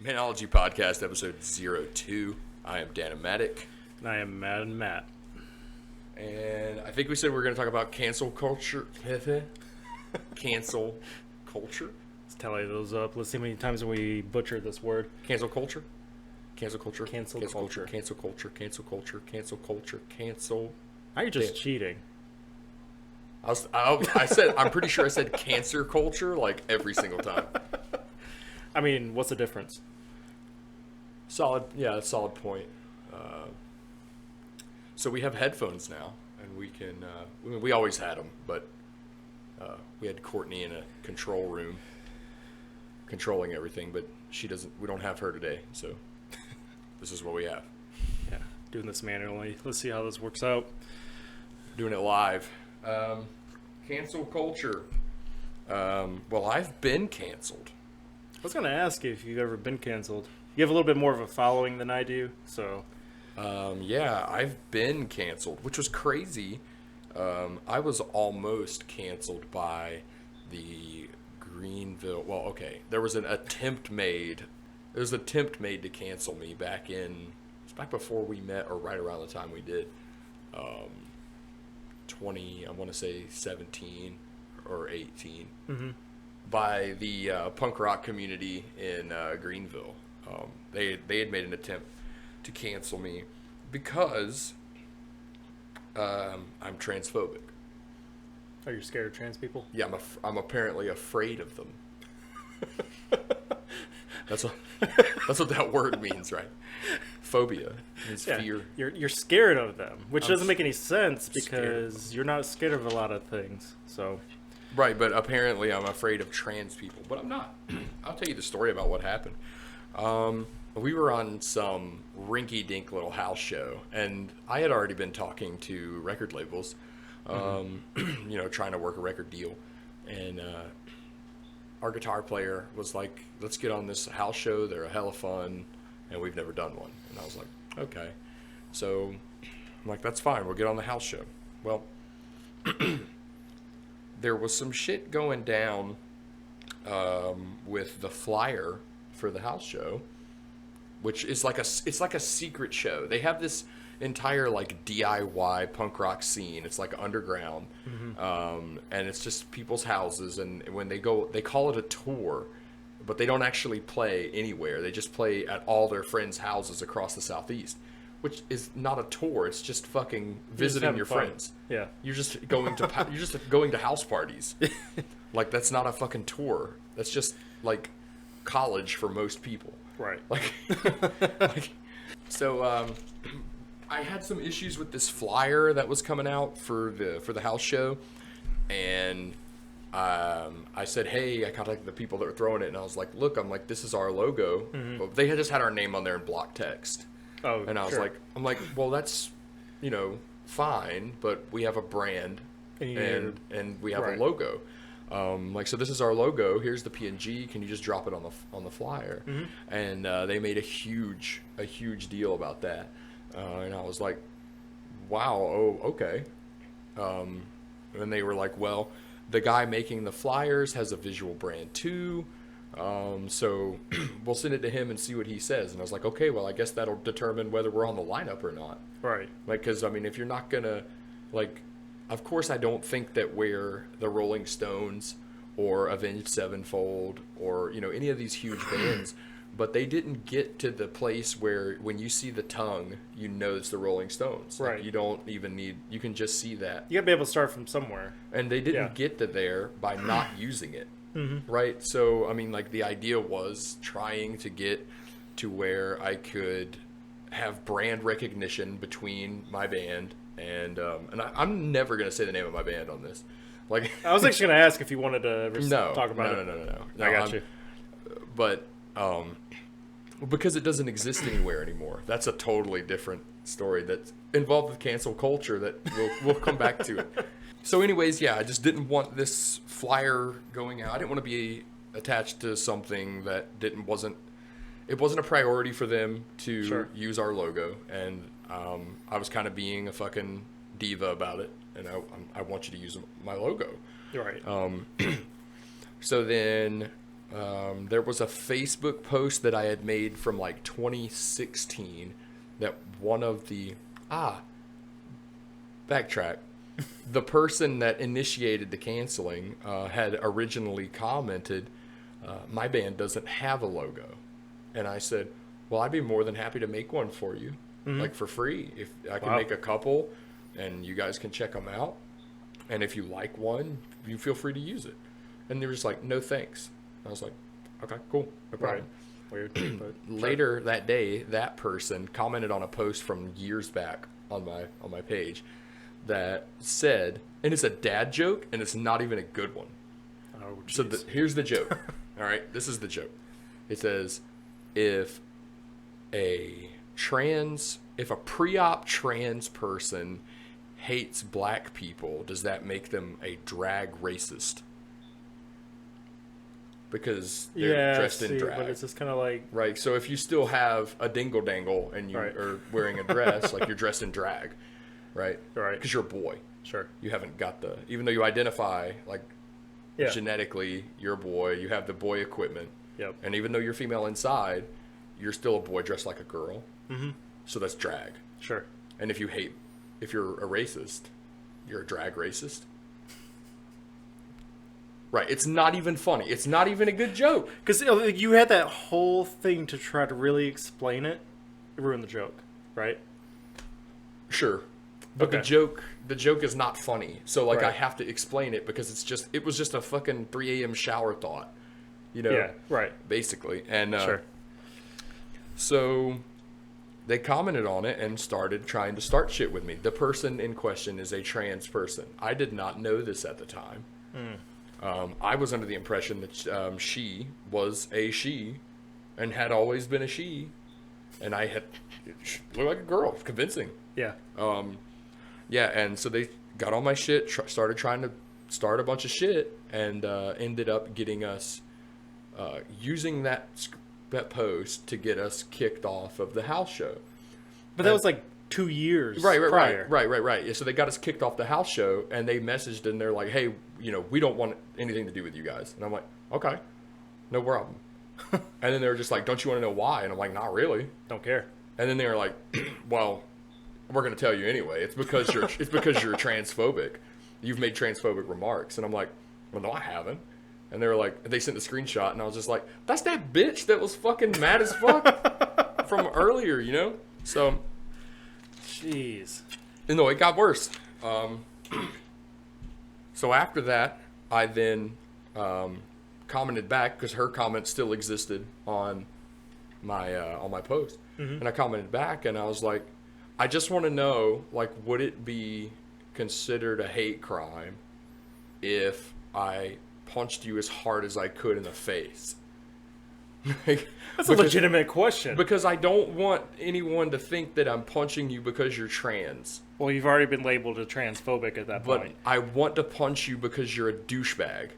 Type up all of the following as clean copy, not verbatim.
Manology Podcast, episode 02. I am DanO. And I am Matt. And I think we said we were going to talk about cancel culture. Cancel culture? Let's tally those up. Let's see how many times we butchered this word. Cancel culture? Cancel culture? Cancel culture. culture. Cancel culture. Cancel culture. Cancel culture. Cancel. Now you're just cheating. I said, I'm pretty sure I said cancer culture like every single time. I mean, what's the difference? Solid point. So we have headphones now, and we can, we always had them, but we had Courtney in a control room controlling everything, but we don't have her today, so this is what we have. Yeah, doing this manually. Let's see how this works out. Doing it live. Cancel culture. Well, I've been canceled. I was going to ask you if you've ever been canceled. You have a little bit more of a following than I do, so... Yeah, I've been canceled, which was crazy. I was almost canceled by the Greenville... Well, okay, there was an attempt made. There was an attempt made to cancel me back before we met, or right around the time we did. 20, I want to say 17 or 18. Mm-hmm. By the punk rock community in Greenville. They had made an attempt to cancel me because I'm transphobic. Are you scared of trans people? Yeah, I'm apparently afraid of them. That's what that word means, right? Phobia means fear. You're scared of them, which doesn't make any sense because you're not scared of a lot of things. So. Right, but apparently I'm afraid of trans people, but I'm not. I'll tell you the story about what happened. We were on some rinky-dink little house show, and I had already been talking to record labels, trying to work a record deal, and our guitar player was like, let's get on this house show, they're a hella fun, and we've never done one. And I was like, okay. So I'm like, that's fine, we'll get on the house show. Well, there was some shit going down with the flyer for the house show, which is like a secret show. They have this entire like DIY punk rock scene. It's like underground, and it's just people's houses. And when they go, they call it a tour, but they don't actually play anywhere. They just play at all their friends' houses across the Southeast, which is not a tour. It's just fucking visiting your friends. Yeah, you're just going to house parties. Like, that's not a fucking tour. That's just like college for most people. Right. So I had some issues with this flyer that was coming out for the house show, and I said, hey, I contacted the people that were throwing it, and I was like, look, this is our logo. But they had just had our name on there in block text. Oh, and I was sure. like, well, that's, fine, but we have a brand and we have a logo. So this is our logo. Here's the PNG. Can you just drop it on the flyer? And they made a huge deal about that. And I was like, wow, oh, okay. And they were like, well, the guy making the flyers has a visual brand too. So we'll send it to him and see what he says. And I was like, okay, well, I guess that'll determine whether we're on the lineup or not. Right. Like, because, if you're not going to, of course, I don't think that we're the Rolling Stones or Avenged Sevenfold or, any of these huge bands, but they didn't get to the place where when you see the tongue, you know it's the Rolling Stones. Right. You don't even you can just see that. You got to be able to start from somewhere. And they didn't get to there by not using it. Right? So, the idea was trying to get to where I could have brand recognition between my band and I'm never going to say the name of my band on this. Like, I was actually going to ask if you wanted to talk about it. No. I got you. But because it doesn't exist anywhere anymore. That's a totally different story that's involved with cancel culture that we'll come back to it. So anyways, I just didn't want this flyer going out. I didn't want to be attached to something that wasn't a priority for them to use our logo. And I was kind of being a fucking diva about it. And I want you to use my logo. Right. So then There was a Facebook post that I had made from like 2016 that one of the backtrack. The person that initiated the canceling had originally commented, my band doesn't have a logo. And I said, well, I'd be more than happy to make one for you, like for free. If I can make a couple and you guys can check them out. And if you like one, you feel free to use it. And they were just like, no thanks. I was like, okay, cool, no problem. Right. Weird. But Later that day, that person commented on a post from years back on my page that said, and it's a dad joke, and it's not even a good one. Oh, geez. So here's the joke. All right, this is the joke. It says, if a pre-op trans person hates black people, does that make them a drag racist? Because they're dressed in drag. But it's just kind of like... Right, so if you still have a dingle-dangle and you are wearing a dress, like you're dressed in drag, right? Right. Because you're a boy. Sure. You haven't got even though you identify, like, genetically, you're a boy, you have the boy equipment. Yep. And even though you're female inside, you're still a boy dressed like a girl. Mm-hmm. So that's drag. Sure. And if you're a racist, you're a drag racist. Right, it's not even funny. It's not even a good joke. Because you had that whole thing to try to really explain it. It ruined the joke, right? Sure. But the joke is not funny. So, like, I have to explain it because it was just a fucking 3 a.m. shower thought. You know? Yeah, right. Basically. And sure. So they commented on it and started trying to start shit with me. The person in question is a trans person. I did not know this at the time. I was under the impression that she was a she and had always been a she. And I had looked like a girl. It was convincing. Yeah. Yeah, and so they got on my shit, started trying to start a bunch of shit, and ended up getting us using that post to get us kicked off of the house show. But that was like 2 years prior. Right. Yeah, so they got us kicked off the house show, and they messaged and they're like, hey, we don't want anything to do with you guys. And I'm like, okay, no problem. And then they were just like, don't you want to know why? And I'm like, not really. Don't care. And then they were like, well, we're going to tell you anyway. It's because you're transphobic. You've made transphobic remarks. And I'm like, well, no, I haven't. And they were like, they sent the screenshot, and I was just like, that's that bitch that was fucking mad as fuck from earlier, So, jeez. No, it got worse. So after that, I then commented back because her comment still existed on my post, and I commented back, and I was like, I just want to know, like, would it be considered a hate crime if I punched you as hard as I could in the face? That's a legitimate question. Because I don't want anyone to think that I'm punching you because you're trans. Well, you've already been labeled a transphobic at that point. But I want to punch you because you're a douchebag.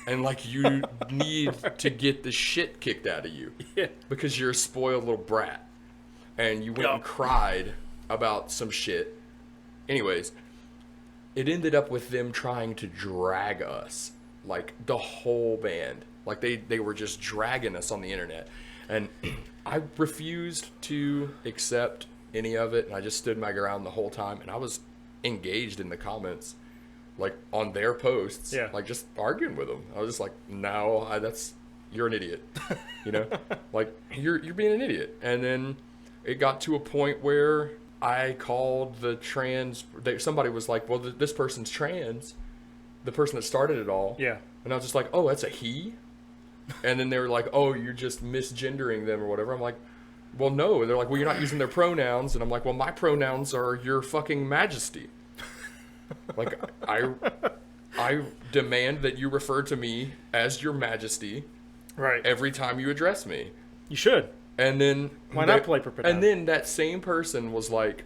And, like, you need to get the shit kicked out of you. Yeah. Because you're a spoiled little brat. And you went and cried about some shit. Anyways, it ended up with them trying to drag us. Like, the whole band. Like, they were just dragging us on the internet. And I refused to accept any of it. And I just stood my ground the whole time. And I was engaged in the comments, like, on their posts. Yeah. Like, just arguing with them. I was just like, no, you're an idiot. Like, you're being an idiot. And then it got to a point where I called the somebody was like, well, this person's trans. The person that started it all. Yeah. And I was just like, oh, that's a he? And then they were like, oh, you're just misgendering them or whatever. I'm like, well, no. And they're like, well, you're not using their pronouns. And I'm like, well, my pronouns are your fucking majesty. Like, I demand that you refer to me as your majesty every time you address me. You should. And then... Why not play for And then that same person was like,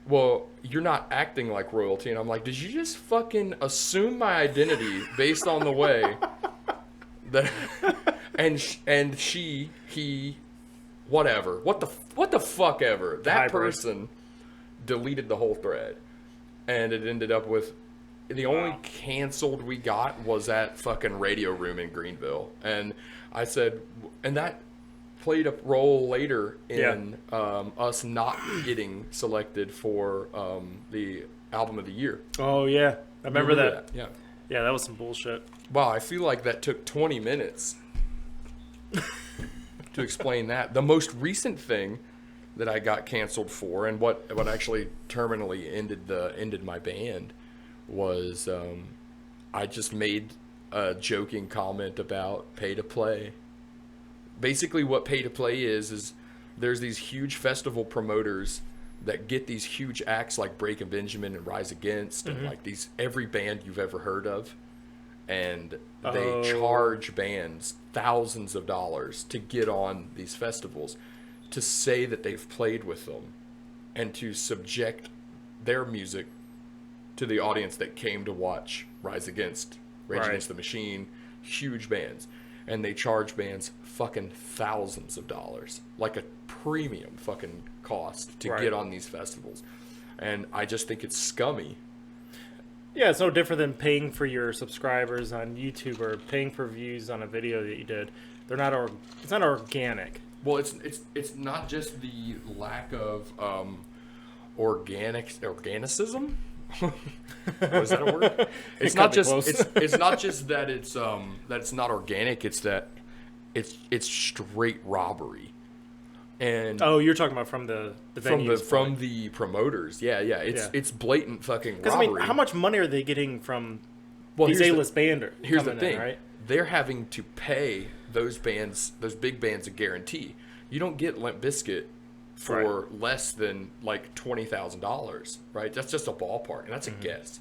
well, you're not acting like royalty. And I'm like, did you just fucking assume my identity based on the way that... And he, whatever. What the fuck ever. That Hybrid. person deleted the whole thread. And it ended up with canceled we got was at fucking Radio Room in Greenville, and I said, and that played a role later in us not getting selected for the album of the year. Oh yeah, I remember that. Yeah, that was some bullshit. Wow, I feel like that took 20 minutes to explain that. The most recent thing that I got canceled for, and what actually terminally ended my band, was I just made a joking comment about pay to play. Basically, what pay to play is there's these huge festival promoters that get these huge acts like Breaking Benjamin and Rise Against, and like every band you've ever heard of, and they charge bands thousands of dollars to get on these festivals, to say that they've played with them, and to subject their music to the audience that came to watch Rise Against, Rage Against the Machine, huge bands. And they charge bands fucking thousands of dollars, like a premium fucking cost to get on these festivals. And I just think it's scummy. Yeah, it's no different than paying for your subscribers on YouTube or paying for views on a video that you did. It's not organic. Well, it's not just the lack of organicism. Was that a word? It's not just it's not just that it's not organic. It's that it's straight robbery. And you're talking about from the venues, from the promoters. Yeah. It's blatant fucking robbery. I mean, how much money are they getting from these A-list banders? Here's the thing, right? They're having to pay those big bands, a guarantee. You don't get Limp Bizkit for less than like $20,000, right? That's just a ballpark, and that's a guess.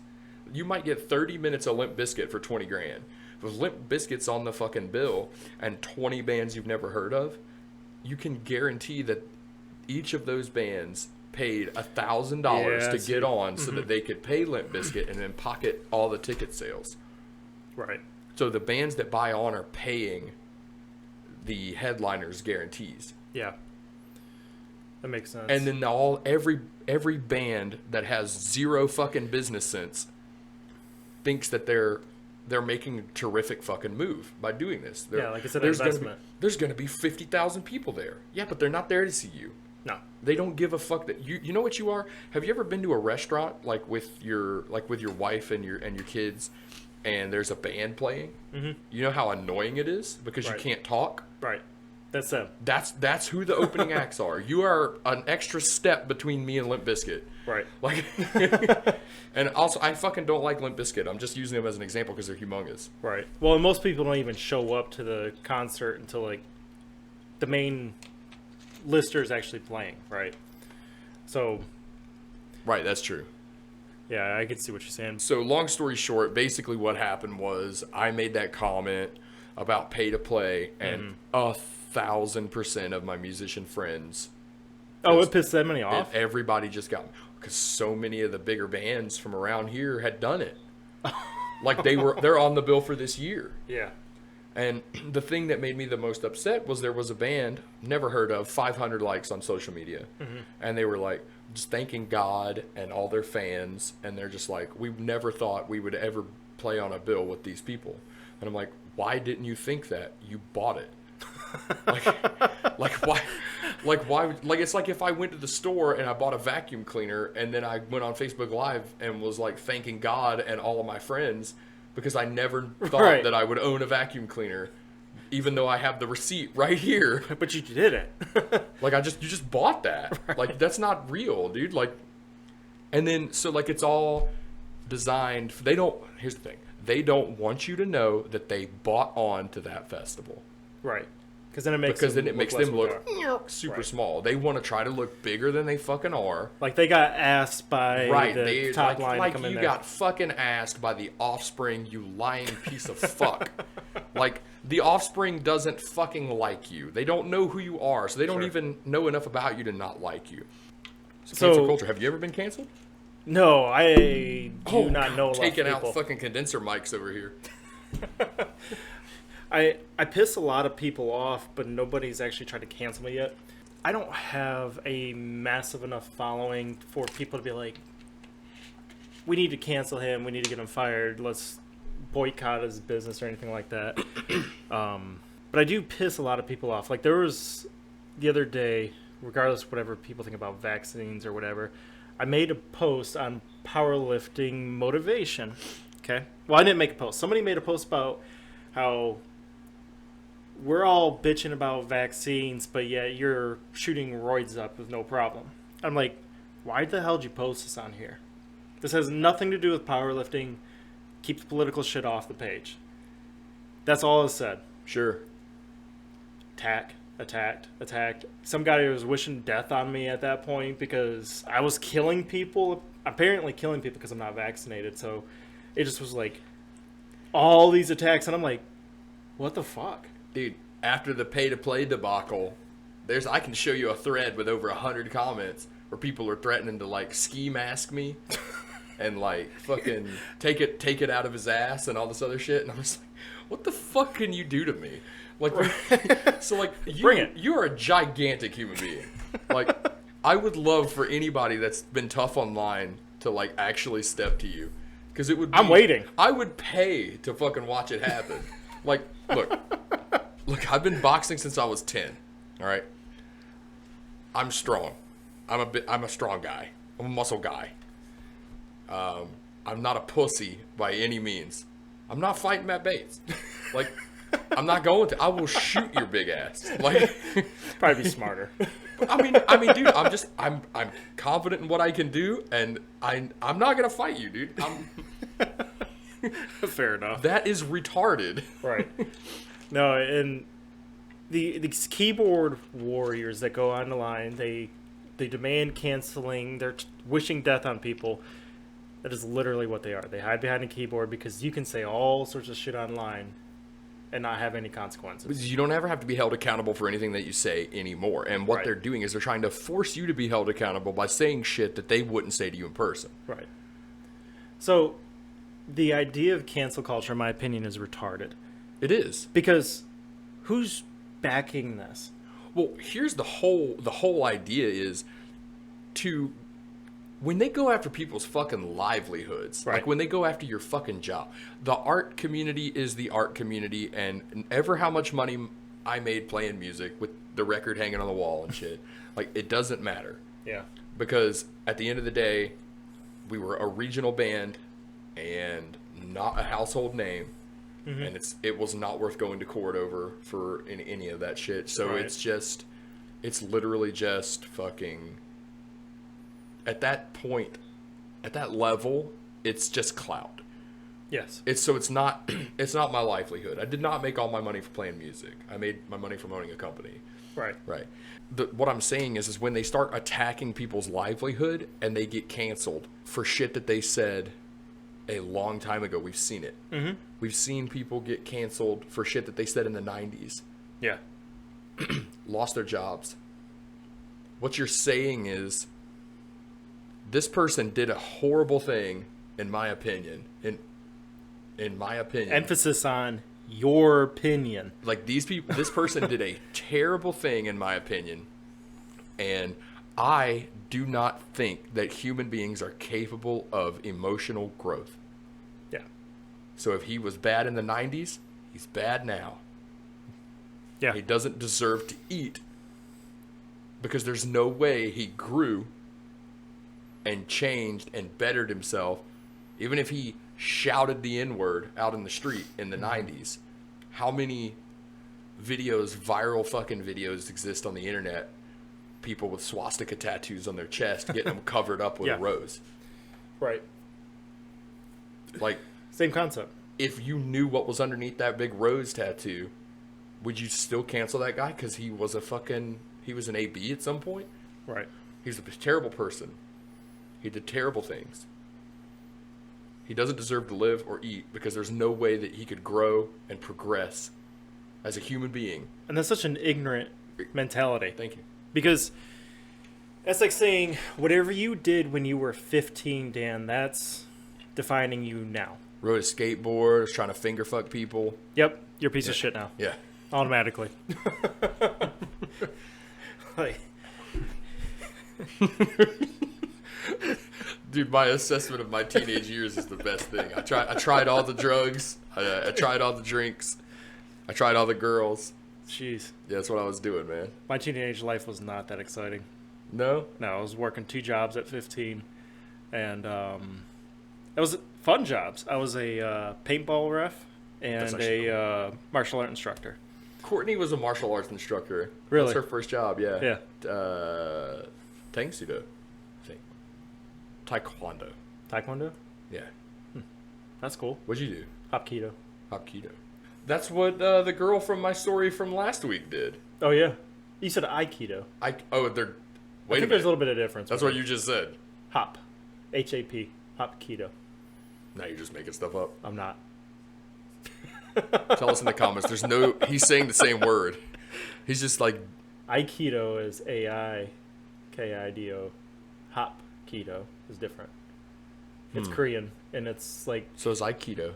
You might get 30 minutes of Limp Bizkit for $20,000. With Limp Bizkit's on the fucking bill and 20 bands you've never heard of, you can guarantee that each of those bands paid $1,000 to get on, so that they could pay Limp Bizkit and then pocket all the ticket sales. Right. So the bands that buy on are paying the headliners' guarantees. Yeah. That makes sense. And then every band that has zero fucking business sense thinks that they're making a terrific fucking move by doing this. Like I said, investment. There's going to be 50,000 people there. Yeah, but they're not there to see you. No. They don't give a fuck that you know what you are? Have you ever been to a restaurant with your wife and your kids, and there's a band playing? Mm-hmm. You know how annoying it is because you can't talk? Right. That's them. That's who the opening acts are. You are an extra step between me and Limp Bizkit. Right. Like, and also, I fucking don't like Limp Bizkit. I'm just using them as an example because they're humongous. Right. Well, and most people don't even show up to the concert until like the main lister is actually playing. Right. So. Right. That's true. Yeah, I can see what you're saying. So, long story short, basically what happened was I made that comment about pay to play, and 1,000% of my musician friends. Oh, it pissed that many off? Everybody just got, because so many of the bigger bands from around here had done it. Like they're on the bill for this year. Yeah. And the thing that made me the most upset was there was a band, never heard of, 500 likes on social media. Mm-hmm. And they were like, just thanking God and all their fans. And they're just like, we never thought we would ever play on a bill with these people. And I'm like, why didn't you think that? You bought it. Why? Like, it's like if I went to the store and I bought a vacuum cleaner and then I went on Facebook Live and was like thanking God and all of my friends because I never thought that I would own a vacuum cleaner, even though I have the receipt right here. But you did it. Like, you just bought that. Right. Like, that's not real, dude. Like, and then, so like, it's all designed. Here's the thing. They don't want you to know that they bought on to that festival. Right. Because then it makes them look super small. They want to try to look bigger than they fucking are. Like they got asked by the top line to come in there. Like you got fucking asked by The Offspring, you lying piece of fuck. Like, The Offspring doesn't fucking like you. They don't know who you are, so they don't even know enough about you to not like you. So cancel culture. Have you ever been canceled? No, I do not know a lot of people. Taking out fucking condenser mics over here. I piss a lot of people off, but nobody's actually tried to cancel me yet. I don't have a massive enough following for people to be like, we need to cancel him. We need to get him fired. Let's boycott his business or anything like that. But I do piss a lot of people off. Like, there was the other day, regardless of whatever people think about vaccines or whatever, I made a post on powerlifting motivation. Okay? Well, I didn't make a post. Somebody made a post about how we're all bitching about vaccines, but yet you're shooting roids up with no problem. I'm like, why the hell did you post this on here? This has nothing to do with powerlifting. Keep the political shit off the page. That's all it said. Sure. Attacked. Some guy was wishing death on me at that point because I was killing people. Apparently killing people because I'm not vaccinated. So it just was like all these attacks. And I'm like, what the fuck? Dude, after the pay-to-play debacle, I can show you a thread with over 100 comments where people are threatening to, like, ski mask me and, like, fucking take it out of his ass and all this other shit. And I'm just like, what the fuck can you do to me? Like, so, like, you're a gigantic human being. Like, I would love for anybody that's been tough online to, like, actually step to you. Because it would be, I'm waiting. I would pay to fucking watch it happen. Like, look, I've been boxing since I was 10. All right? I'm strong. I'm a strong guy. I'm a muscle guy. I'm not a pussy by any means. I'm not fighting Matt Bates. Like, I'm not going to. I will shoot your big ass. Like, probably be smarter. I mean, dude, I'm confident in what I can do, and I'm not gonna fight you, dude. Fair enough. That is retarded. Right. No, and these keyboard warriors that go on the line, they demand canceling. They're wishing death on people. That is literally what they are. They hide behind a keyboard because you can say all sorts of shit online and not have any consequences. You don't ever have to be held accountable for anything that you say anymore. And what they're doing is they're trying to force you to be held accountable by saying shit that they wouldn't say to you in person. Right. So the idea of cancel culture, in my opinion, is retarded. It is. Because who's backing this? Well, here's the whole idea is to, when they go after people's fucking livelihoods, like when they go after your fucking job, the art community is the art community, and ever how much money I made playing music with the record hanging on the wall and shit, like, it doesn't matter. Yeah. Because at the end of the day, we were a regional band and not a household name. Mm-hmm. And it was not worth going to court over for any of that shit. So it's literally just fucking, at that point, at that level, it's just clout. Yes. It's not my livelihood. I did not make all my money for playing music. I made my money from owning a company. Right. Right. What I'm saying is when they start attacking people's livelihood and they get canceled for shit that they said a long time ago. We've seen it. Mm-hmm. We've seen people get canceled for shit that they said in the 90s. Yeah. Lost their jobs. What you're saying is this person did a horrible thing, in my opinion. In my opinion. Emphasis on your opinion. Like, this person did a terrible thing, in my opinion. And I do not think that human beings are capable of emotional growth. Yeah. So if he was bad in the 90s, he's bad now. Yeah. He doesn't deserve to eat because there's no way he grew and changed and bettered himself. Even if he shouted the N-word out in the street in the 90s, how many viral fucking videos exist on the internet? People with swastika tattoos on their chest, getting them covered up with a rose. Right. Like, same concept. If you knew what was underneath that big rose tattoo, would you still cancel that guy because he was an AB at some point? Right. He's a terrible person. He did terrible things. He doesn't deserve to live or eat because there's no way that he could grow and progress as a human being. And that's such an ignorant mentality. Thank you. Because that's like saying whatever you did when you were 15, Dan, that's defining you now. Rode a skateboard, was trying to finger fuck people. Yep, you're a piece of shit now. Yeah. Automatically. Dude, Dude, my assessment of my teenage years is the best thing. I tried all the drugs. I tried all the drinks. I tried all the girls. Jeez. Yeah, that's what I was doing, man. My teenage life was not that exciting. No? No, I was working 2 jobs at 15. And it was fun jobs. I was a paintball ref and a martial art instructor. Courtney was a martial arts instructor. Really? That's her first job, yeah. Yeah. Tangsudo, I think. Taekwondo. Taekwondo? Yeah. That's cool. What'd you do? Hapkido. Hapkido. That's what the girl from my story from last week did. Oh, yeah. You said Aikido. They're... Wait I a think minute. there's a little bit of difference. That's what you just said. Hop. H-A-P. Hapkido. Now you're just making stuff up. I'm not. Tell us in the comments. There's no... He's saying the same word. He's just like... Aikido is A-I-K-I-D-O. Hapkido is different. It's Korean, and it's like... So is Aikido.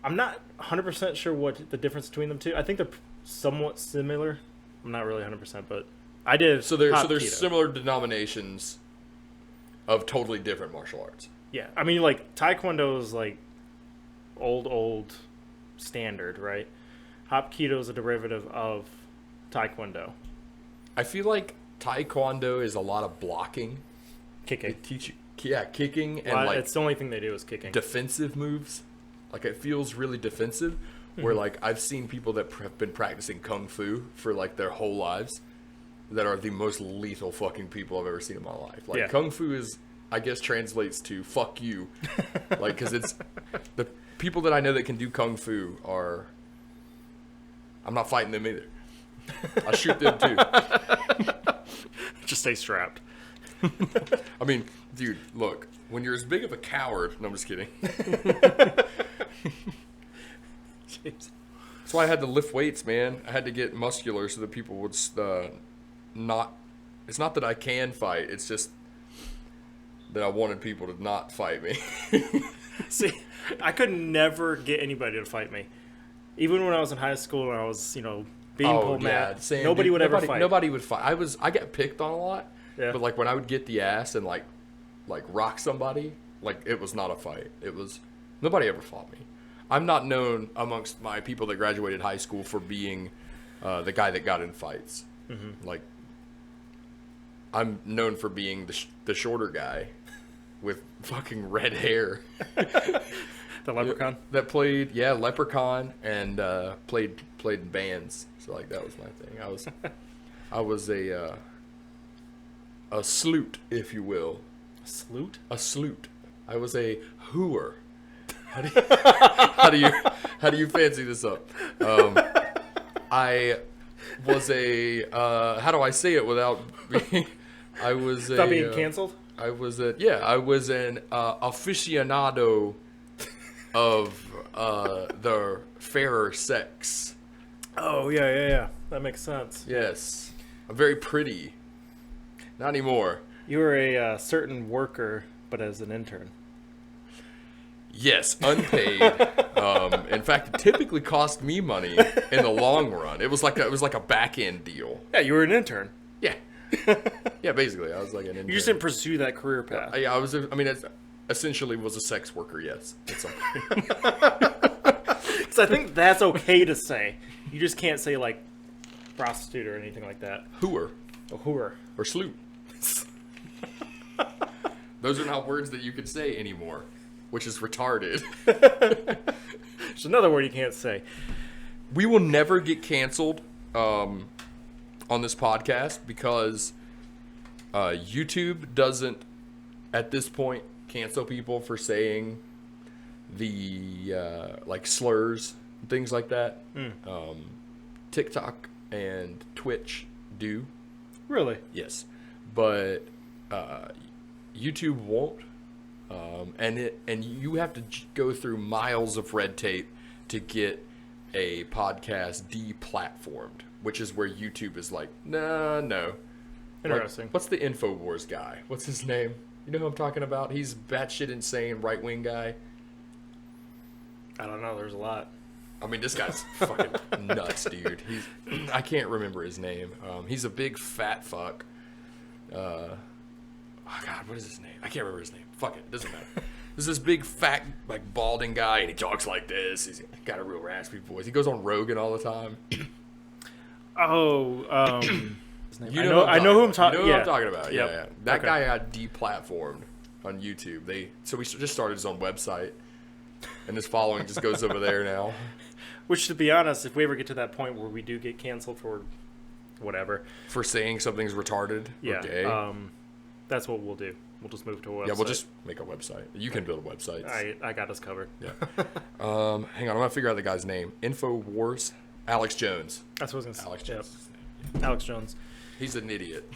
I'm not 100% sure what the difference between them two. I think they're somewhat similar. I'm not really 100%, but I did. So there's similar denominations of totally different martial arts. Yeah, I mean, like Taekwondo is like old standard, right? Hapkido is a derivative of Taekwondo. I feel like Taekwondo is a lot of blocking. Kicking. They teach you, kicking and Well, like it's the only thing they do is kicking. defensive moves. Like it feels really defensive. Where like I've seen people that have been practicing kung fu for like their whole lives that are the most lethal fucking people I've ever seen in my life. Like kung fu is, I guess, translates to fuck you. Like, because it's the people that I know that can do kung fu are. I'm not fighting them either. I shoot them too. Just stay strapped. I mean, dude, look, when you're as big of a coward, no, I'm just kidding. Jeez. That's why I had to lift weights, man. I had to get muscular so that people would not. It's not that I can fight. It's just that I wanted people to not fight me. See, I could never get anybody to fight me. Even when I was in high school and I was, being pulled mad, nobody would ever fight. Nobody would fight. I got picked on a lot, yeah. But like when I would get the ass and like rock somebody, like it was not a fight. It was nobody ever fought me. I'm not known amongst my people that graduated high school for being the guy that got in fights. Mm-hmm. Like, I'm known for being the shorter guy with fucking red hair. The leprechaun? That played, leprechaun and played in bands. So like that was my thing. I was a sloot, if you will. A sloot? A sloot. I was a hooer. How do you fancy this up? I was a how do I say it without being? Without being canceled. I was an aficionado of the fairer sex. Oh yeah. That makes sense. Yes, I'm very pretty. Not anymore. You were a certain worker, but as an intern. Yes, unpaid. In fact, it typically cost me money in the long run. It was like a back end deal. Yeah, you were an intern. Yeah, yeah. Basically, I was like an intern. You just didn't pursue that career path. I was. I mean, essentially was a sex worker. Yes, because I think that's okay to say. You just can't say like prostitute or anything like that. Hooer. A hooer or sloot. Those are not words that you can say anymore. Which is retarded. It's another word you can't say. We will never get canceled on this podcast because YouTube doesn't, at this point, cancel people for saying the like slurs, things like that. TikTok and Twitch do. Really? Yes, but YouTube won't. And you have to go through miles of red tape to get a podcast deplatformed, which is where YouTube is like, no. Interesting. Like, what's the InfoWars guy? What's his name? You know who I'm talking about? He's batshit insane right-wing guy. I don't know. There's a lot. I mean, this guy's fucking nuts, dude. I can't remember his name. He's a big fat fuck. Oh God, what is his name? I can't remember his name. Fuck it, doesn't matter. There's this big fat like balding guy, and he talks like this. He's got a real raspy voice. He goes on Rogan all the time. I know who I'm talking. You know who I'm talking about. Yep. Yeah. That guy got deplatformed on YouTube. So we just started his own website, and his following just goes over there now. Which, to be honest, if we ever get to that point where we do get canceled for whatever, for saying something's retarded or gay, that's what we'll do. We'll just move to a website. Yeah, we'll just make a website. You can build websites. I got us covered. Yeah. Hang on, I'm gonna figure out the guy's name. InfoWars. Alex Jones. That's what I was gonna say. Alex Jones. Yep. Alex Jones. He's an idiot.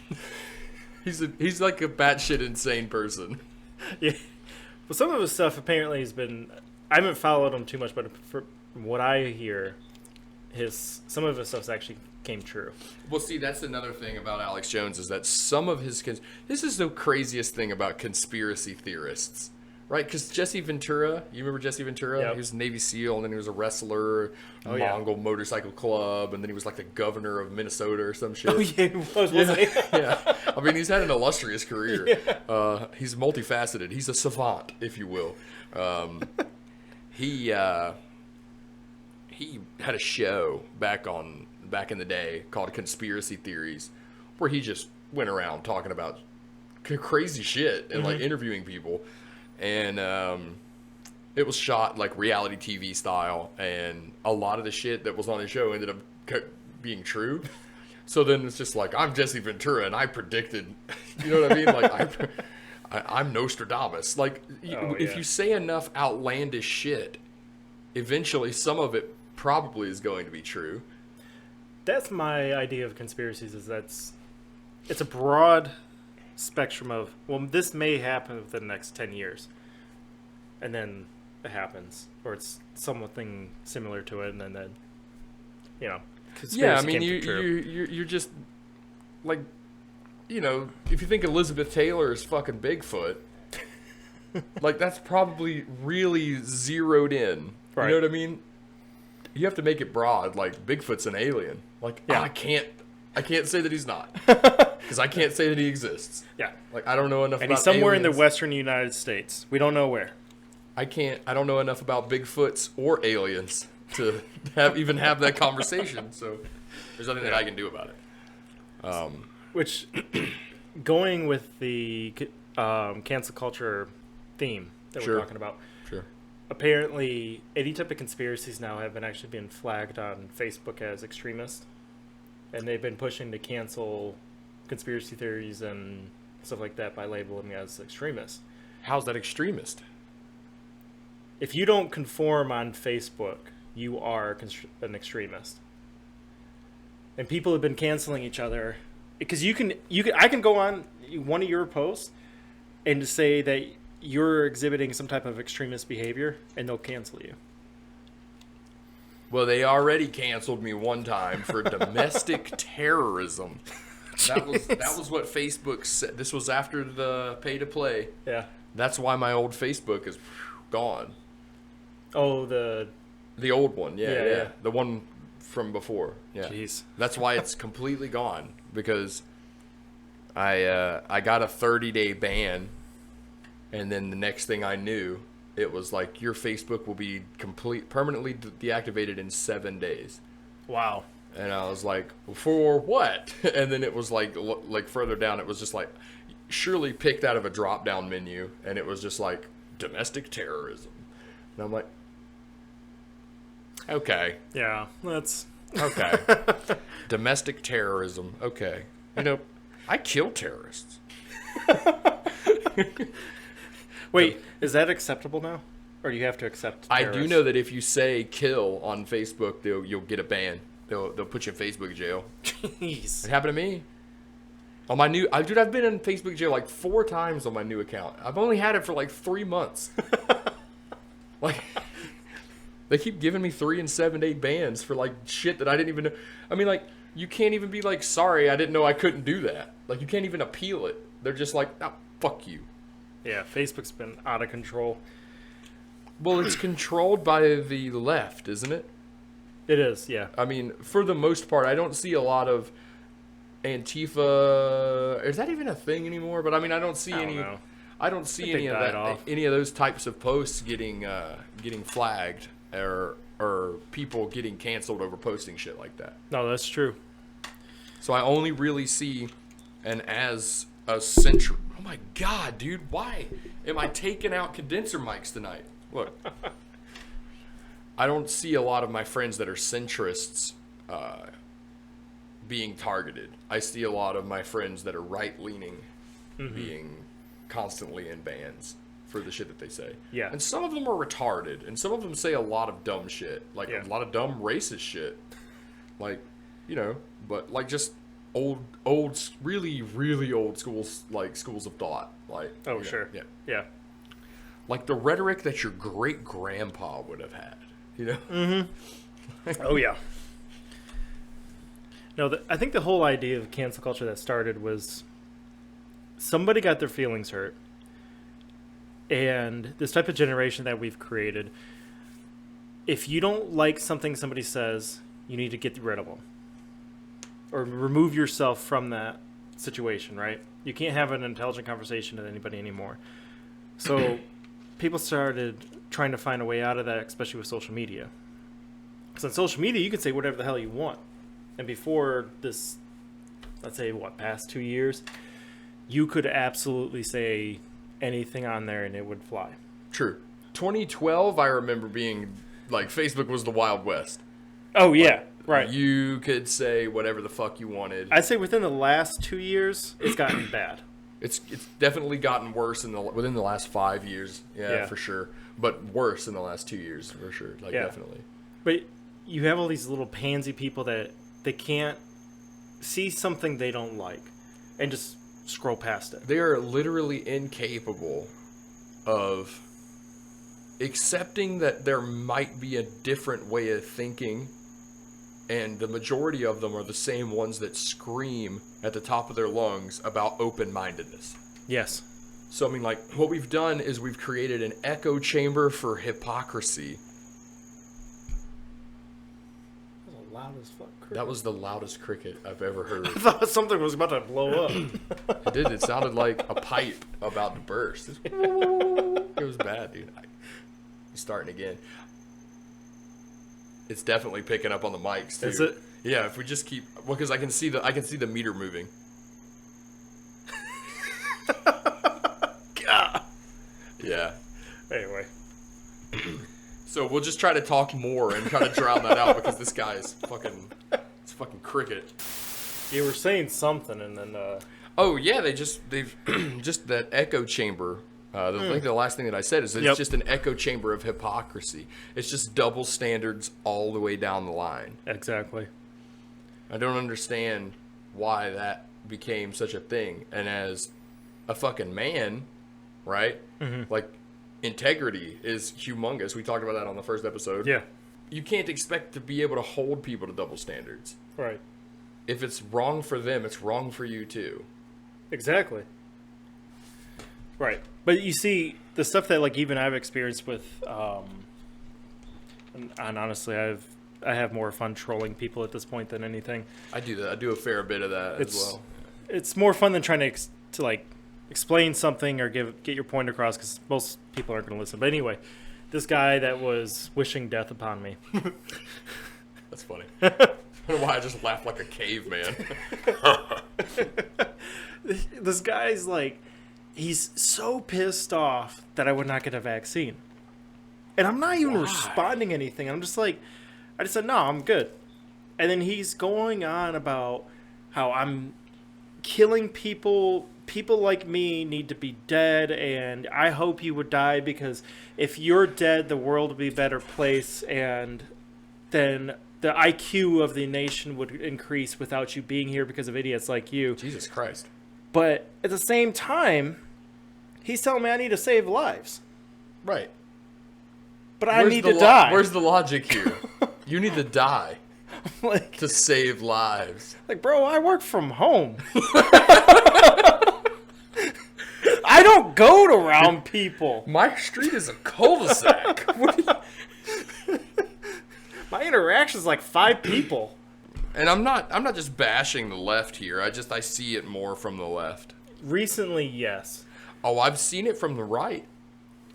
he's like a batshit insane person. Yeah. Well, some of his stuff apparently has been. I haven't followed him too much, but from what I hear, some of his stuff's actually came true. Well, see, that's another thing about Alex Jones is that some of his this is the craziest thing about conspiracy theorists, right? Because Jesse Ventura, you remember Jesse Ventura? Yep. He was a Navy SEAL, and then he was a wrestler, Mongol Motorcycle Club, and then he was like the governor of Minnesota or some shit. Oh yeah, he was, wasn't he? Yeah. I mean, he's had an illustrious career. Yeah. He's multifaceted. He's a savant, if you will. He had a show back in the day called Conspiracy Theories, where he just went around talking about crazy shit and like interviewing people, and it was shot like reality TV style, and a lot of the shit that was on his show ended up being true. So then it's just like, I'm Jesse Ventura and I predicted, you know what I mean? Like I'm Nostradamus. Like if you say enough outlandish shit, eventually some of it probably is going to be true. That's my idea of conspiracies. It's a broad spectrum of, well, this may happen within the next 10 years, and then it happens, or it's something similar to it, and then yeah, I mean, you're just like, if you think Elizabeth Taylor is fucking Bigfoot, like that's probably really zeroed in. Right. You know what I mean? You have to make it broad. Like Bigfoot's an alien. Like I can't say that he's not, because I can't say that he exists. Yeah. Like I don't know enough. And about he's somewhere aliens. in the western United States. We don't know where. I don't know enough about Bigfoots or aliens to even have that conversation. So there's nothing that I can do about it. Which, going with the cancel culture theme that we're talking about. Sure. Apparently, any type of conspiracies now have been flagged on Facebook as extremist, and they've been pushing to cancel conspiracy theories and stuff like that by labeling them as extremist. How's that extremist? If you don't conform on Facebook, you are an extremist. And people have been canceling each other because I can go on one of your posts and say that you're exhibiting some type of extremist behavior, and they'll cancel you. Well, they already canceled me one time for domestic terrorism. That was what Facebook said. This was after the pay to play. Yeah. That's why my old Facebook is gone. Oh, the old one. Yeah. The one from before. Yeah. Jeez. That's why it's completely gone, because I got a 30-day ban, and then the next thing I knew, it was like, your Facebook will be permanently deactivated in 7 days. Wow. And I was like, for what? And then it was like further down, it was just like, surely picked out of a drop-down menu, and it was just like, domestic terrorism. And I'm like, okay. Yeah, that's... Okay. Domestic terrorism. Okay. I kill terrorists. Wait, is that acceptable now? Or do you have to accept terrorists? I do know that if you say kill on Facebook, you'll get a ban. They'll put you in Facebook jail. Jeez. It happened to me. On my new... I've been in Facebook jail like 4 times on my new account. I've only had it for like 3 months. Like... They keep giving me 3 and 7 day bans for like shit that I didn't even know. I mean, like, you can't even be like, sorry, I didn't know I couldn't do that. Like, you can't even appeal it. They're just like, oh, fuck you. Yeah, Facebook's been out of control. Well, it's controlled by the left, isn't it? It is, yeah. I mean, for the most part, I don't see a lot of Antifa. Is that even a thing anymore? But I mean, I don't see any. Know. I don't see any of that. Any of those types of posts getting flagged or people getting canceled over posting shit like that. No, that's true. So I only really see, and as a central. Oh my god, dude! Why am I taking out condenser mics tonight? Look, I don't see a lot of my friends that are centrists being targeted. I see a lot of my friends that are right-leaning being constantly in bans for the shit that they say. Yeah. And some of them are retarded, and some of them say a lot of dumb shit, like a lot of dumb racist shit, like, you know, but like just old, really, really old schools, like schools of thought, like. Oh, sure. Yeah. Like the rhetoric that your great grandpa would have had, you know. Mm-hmm. Oh yeah. No, I think the whole idea of cancel culture that started was somebody got their feelings hurt. And this type of generation that we've created, if you don't like something somebody says, you need to get rid of them. Or remove yourself from that situation, right? You can't have an intelligent conversation with anybody anymore. So people started trying to find a way out of that, especially with social media. Because on social media, you can say whatever the hell you want. And before this, let's say, past 2 years, you could absolutely say anything on there and it would fly. True. 2012, I remember being, like, Facebook was the Wild West. Oh, yeah, right. You could say whatever the fuck you wanted. I'd say within the last 2 years, it's gotten bad. It's definitely gotten worse within the last 5 years, yeah, for sure. But worse in the last 2 years, for sure, like, definitely. But you have all these little pansy people that they can't see something they don't like and just scroll past it. They are literally incapable of accepting that there might be a different way of thinking, and the majority of them are the same ones that scream at the top of their lungs about open-mindedness. Yes. So, I mean, like, what we've done is we've created an echo chamber for hypocrisy. Loud as fuck cricket. That was the loudest cricket I've ever heard. I thought something was about to blow up. It did. It sounded like a pipe about to burst. It was bad, dude. It's starting again. It's definitely picking up on the mics too. Is it? Yeah. If we just keep, because I can see the meter moving. God. Yeah. Anyway. So we'll just try to talk more and try to drown that out because this guy is it's fucking cricket. You were saying something and then. Oh yeah, they've just that echo chamber. I think the last thing that I said is it's just an echo chamber of hypocrisy. It's just double standards all the way down the line. Exactly. I don't understand why that became such a thing. And as a fucking man, right? Mm-hmm. Like. Integrity is humongous. We talked about that on the first episode. Yeah. You can't expect to be able to hold people to double standards. Right. If it's wrong for them, it's wrong for you too. Exactly. Right. But you see, the stuff that like even I've experienced with, and honestly, I have more fun trolling people at this point than anything. I do that. I do a fair bit of that as well. It's more fun than trying to like explain something or get your point across because most people aren't going to listen. But anyway, this guy that was wishing death upon me. That's funny. I don't know why I just laughed like a caveman. This guy's like, he's so pissed off that I would not get a vaccine. And I'm not even responding anything. I'm just like, I just said, no, I'm good. And then he's going on about how I'm killing people. People like me need to be dead, and I hope you would die because if you're dead, the world would be a better place, and then the IQ of the nation would increase without you being here because of idiots like you. Jesus Christ. But at the same time, he's telling me I need to save lives. Right. But I need to die. Where's the logic here? You need to die like, to save lives. Like, bro, I work from home. I don't go around people. My street is a cul-de-sac. My interaction's like 5 people. And I'm not just bashing the left here. I see it more from the left. Recently, yes. Oh, I've seen it from the right.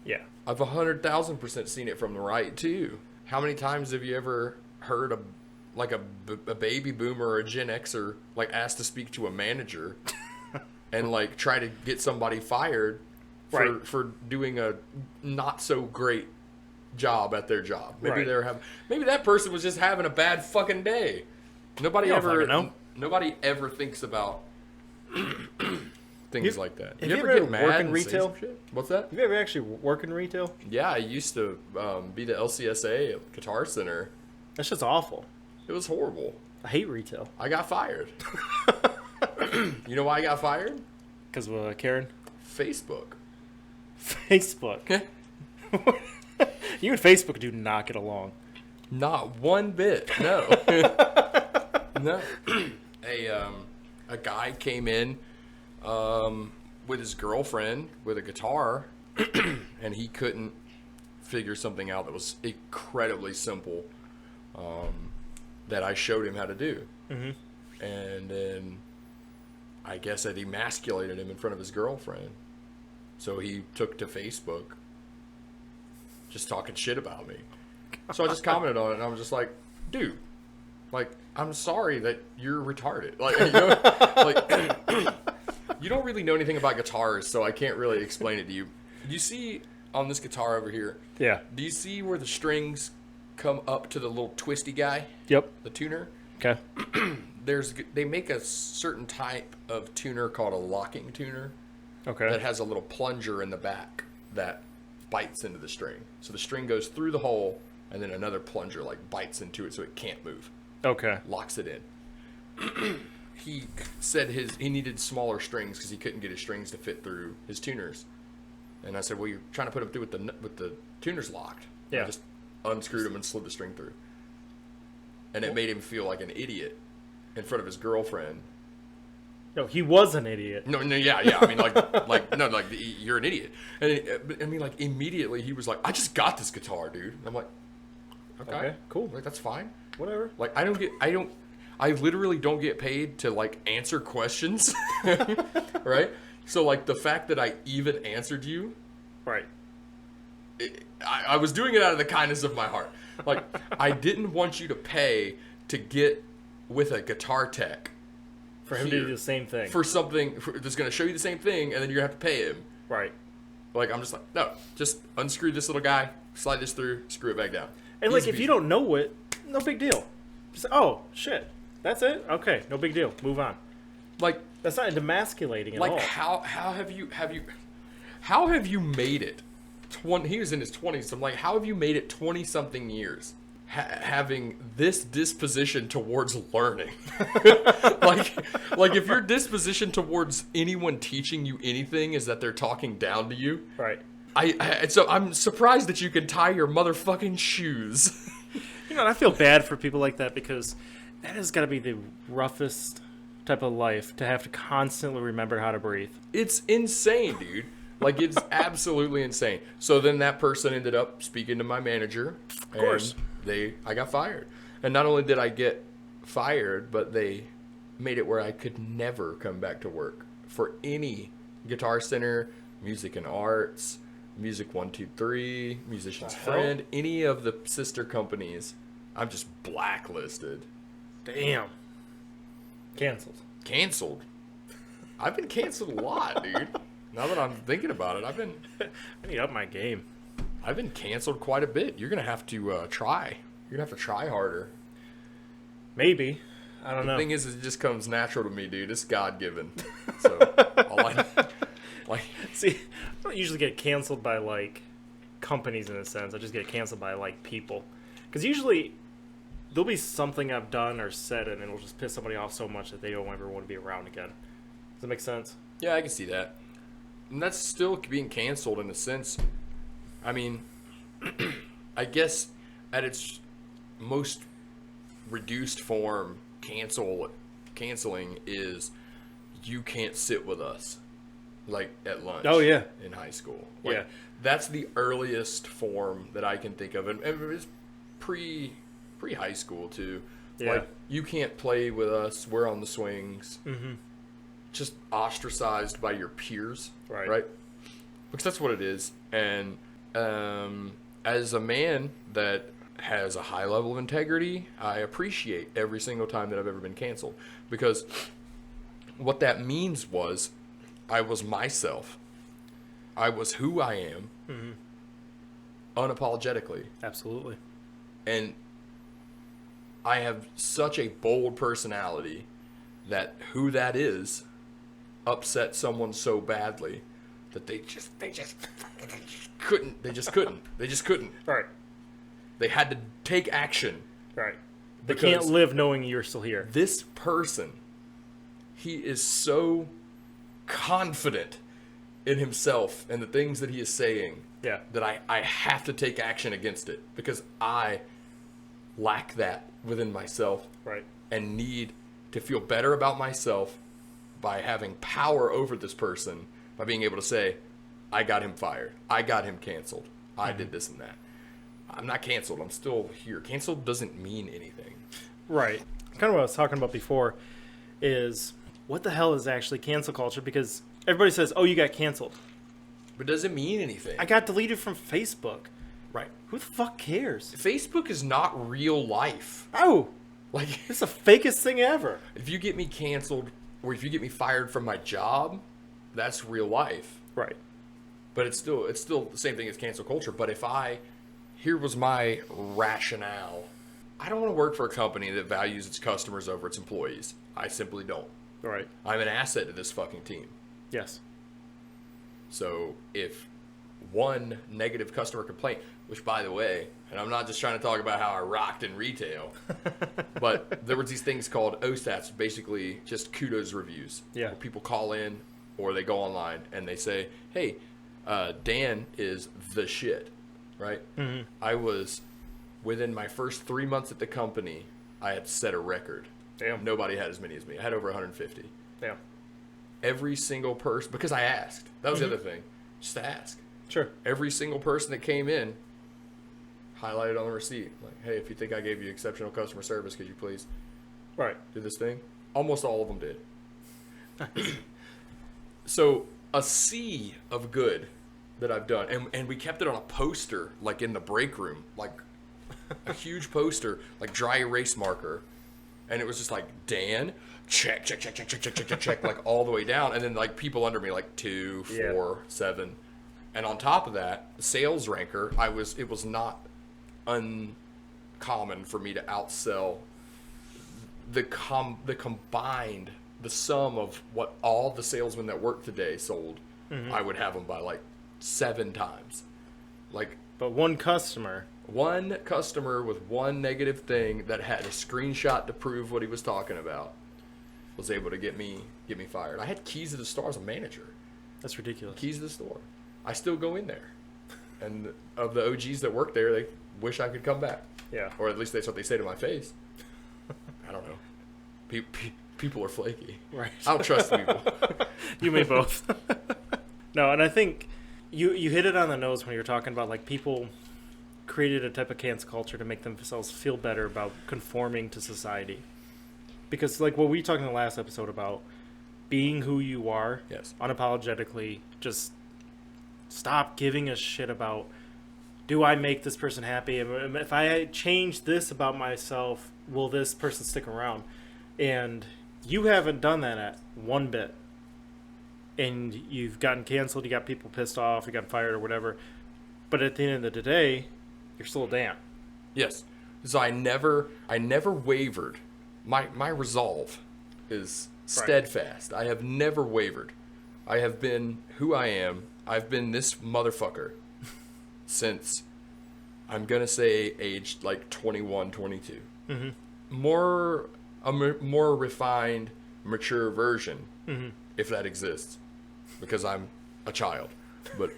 Yeah. I've 100,000% seen it from the right too. How many times have you ever heard a baby boomer or a Gen Xer like asked to speak to a manager and like try to get somebody fired for doing a not so great job at their job? Maybe maybe that person was just having a bad fucking day. Nobody ever thinks about things like that. Have you ever get mad work in retail? What's that? Have you ever actually work in retail? Yeah, I used to be the LCSA at Guitar Center. That's just awful. It was horrible. I hate retail. I got fired. You know why I got fired? Because of Karen? Facebook. You and Facebook do not get along. Not one bit. No. No. A guy came in with his girlfriend with a guitar, and he couldn't figure something out that was incredibly simple that I showed him how to do. Mm-hmm. And then I guess that emasculated him in front of his girlfriend. So he took to Facebook just talking shit about me. So I just commented on it, and I was just like, dude, like, I'm sorry that you're retarded. Like, you know, like, you don't really know anything about guitars, so I can't really explain it to you. You see on this guitar over here? Yeah. Do you see where the strings come up to the little twisty guy? Yep. The tuner? Okay. They make a certain type of tuner called a locking tuner. Okay. That has a little plunger in the back that bites into the string. So the string goes through the hole, and then another plunger like bites into it so it can't move. Okay. Locks it in. He said he needed smaller strings because he couldn't get his strings to fit through his tuners. And I said, well, you're trying to put them through with the tuners locked. Yeah. I just unscrewed them and slid the string through. And it made him feel like an idiot in front of his girlfriend. No, he was an idiot. No, yeah. I mean, you're an idiot. And I mean, like, immediately he was like, I just got this guitar, dude. And I'm like, okay, cool. Like, that's fine. Whatever. Like, I literally don't get paid to, like, answer questions. Right? So, like, the fact that I even answered you. Right. I was doing it out of the kindness of my heart. Like, I didn't want you to pay to get with a guitar tech. For him to do the same thing. For something that's going to show you the same thing, and then you're going to have to pay him. Right. Like, I'm just like, no, just unscrew this little guy, slide this through, screw it back down. And, like, if you don't know it, no big deal. Just, oh, shit. That's it? Okay, no big deal. Move on. Like, that's not demasculating at all. Like, how have you made it? He was in his 20s. So I'm like, how have you made it 20-something years? Having this disposition towards learning. like if your disposition towards anyone teaching you anything is that they're talking down to you. Right. So I'm surprised that you can tie your motherfucking shoes. You know, I feel bad for people like that because that has got to be the roughest type of life to have to constantly remember how to breathe. It's insane, dude. Like, it's absolutely insane. So then that person ended up speaking to my manager. Of course. I got fired. And not only did I get fired, but they made it where I could never come back to work for any Guitar Center, Music and Arts, Music 123, Musician's Friend, any of the sister companies. I'm just blacklisted. Damn. Canceled. I've been canceled a lot, dude. Now that I'm thinking about it, I need to up my game. I've been canceled quite a bit. You're gonna have to try. You're gonna have to try harder. Maybe. I don't know. The thing is, it just comes natural to me, dude. It's God-given. So, see, I don't usually get canceled by, like, companies in a sense. I just get canceled by, like, people. Because usually there'll be something I've done or said, and it'll just piss somebody off so much that they don't ever want to be around again. Does that make sense? Yeah, I can see that. And that's still being canceled in a sense. I mean, I guess at its most reduced form, canceling is you can't sit with us, like, at lunch. Oh, yeah. In high school. Like, yeah. That's the earliest form that I can think of. And it was pre-high school, too. Yeah. Like, you can't play with us. We're on the swings. Mm-hmm. Just ostracized by your peers. Right. Because that's what it is. And as a man that has a high level of integrity, I appreciate every single time that I've ever been canceled. Because what that means was I was myself. I was who I am. Mm-hmm. Unapologetically. Absolutely. And I have such a bold personality that who that is upset someone so badly that they just couldn't. Right. They had to take action. Right. They can't live knowing you're still here. This person, he is so confident in himself and the things that he is saying that I have to take action against it because I lack that within myself. Right. And need to feel better about myself by having power over this person, by being able to say, I got him fired. I got him canceled. I did this and that. I'm not canceled. I'm still here. Canceled doesn't mean anything. Right. Kind of what I was talking about before is what the hell is actually cancel culture? Because everybody says, oh, you got canceled. But does it mean anything? I got deleted from Facebook. Right. Who the fuck cares? Facebook is not real life. Oh. Like, it's the fakest thing ever. If you get me canceled or if you get me fired from my job, that's real life. Right. But it's still the same thing as cancel culture. But here was my rationale. I don't want to work for a company that values its customers over its employees. I simply don't. Right. I'm an asset to this fucking team. Yes. So if one negative customer complaint, which by the way, and I'm not just trying to talk about how I rocked in retail, but there were these things called OSATs, basically just kudos reviews. Yeah. Where people call in or they go online and they say, hey, Dan is the shit, right? Mm-hmm. I was, within my first 3 months at the company, I had set a record. Damn. Nobody had as many as me. I had over 150. Damn. Every single person, because I asked. That was the other thing. Just ask. Sure. Every single person that came in, highlighted on the receipt. Like, hey, if you think I gave you exceptional customer service, could you please do this thing? Almost all of them did. So, a sea of good that I've done. And we kept it on a poster, like in the break room. Like, a huge poster, like dry erase marker. And it was just like, Dan, check, like all the way down. And then like people under me, like 2, 4, 7. And on top of that, the sales ranker, it was not uncommon for me to outsell the sum of what all the salesmen that worked today sold. Mm-hmm. I would have them by like 7 times. But one customer with one negative thing that had a screenshot to prove what he was talking about was able to get me fired. I had keys to the store as a manager. That's ridiculous. Keys to the store. I still go in there. And of the OGs that work there, they wish I could come back. Yeah. Or at least that's what they say to my face. I don't know. People are flaky. Right. I don't trust people. You may both. No, and I think you hit it on the nose when you were talking about like people created a type of cancel culture to make themselves feel better about conforming to society. Because like what we talked in the last episode about being who you are, unapologetically, just stop giving a shit about, do I make this person happy? If I change this about myself, will this person stick around? And you haven't done that at one bit. And you've gotten canceled, you got people pissed off, you got fired or whatever. But at the end of the day, you're still a Dan. Yes. So I never wavered. My resolve is steadfast. I have never wavered. I have been who I am. I've been this motherfucker since, I'm going to say, aged like 21, 22. Mm-hmm. A more refined, mature version, if that exists, because I'm a child. But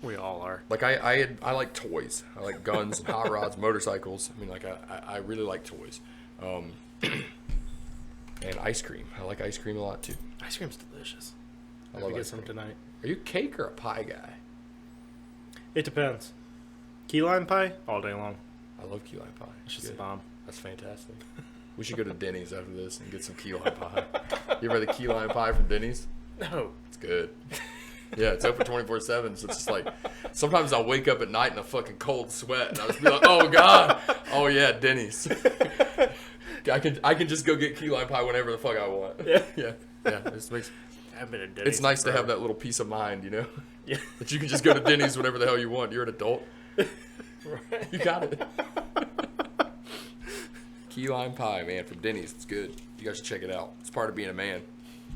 we all are. Like I like toys. I like guns and hot rods, motorcycles. I mean, like I really like toys, and ice cream. I like ice cream a lot too. Ice cream's delicious. I love get ice some cream. tonight. Are you a cake or a pie guy? It depends. Key lime pie all day long. I love key lime pie. It's just a bomb. That's fantastic. We should go to Denny's after this and get some key lime pie. You ever had the key lime pie from Denny's? No. It's good. Yeah, it's open 24/7, so it's just like, sometimes I'll wake up at night in a fucking cold sweat, and I'll just be like, oh, God. Oh, yeah, Denny's. I can just go get key lime pie whenever the fuck I want. Yeah. Yeah. This makes... I've been at Denny's. It's nice to have that little peace of mind, you know? Yeah. That you can just go to Denny's whenever the hell you want. You're an adult. Right. You got it. Key lime pie, man, from Denny's. It's good. You guys should check it out. It's part of being a man.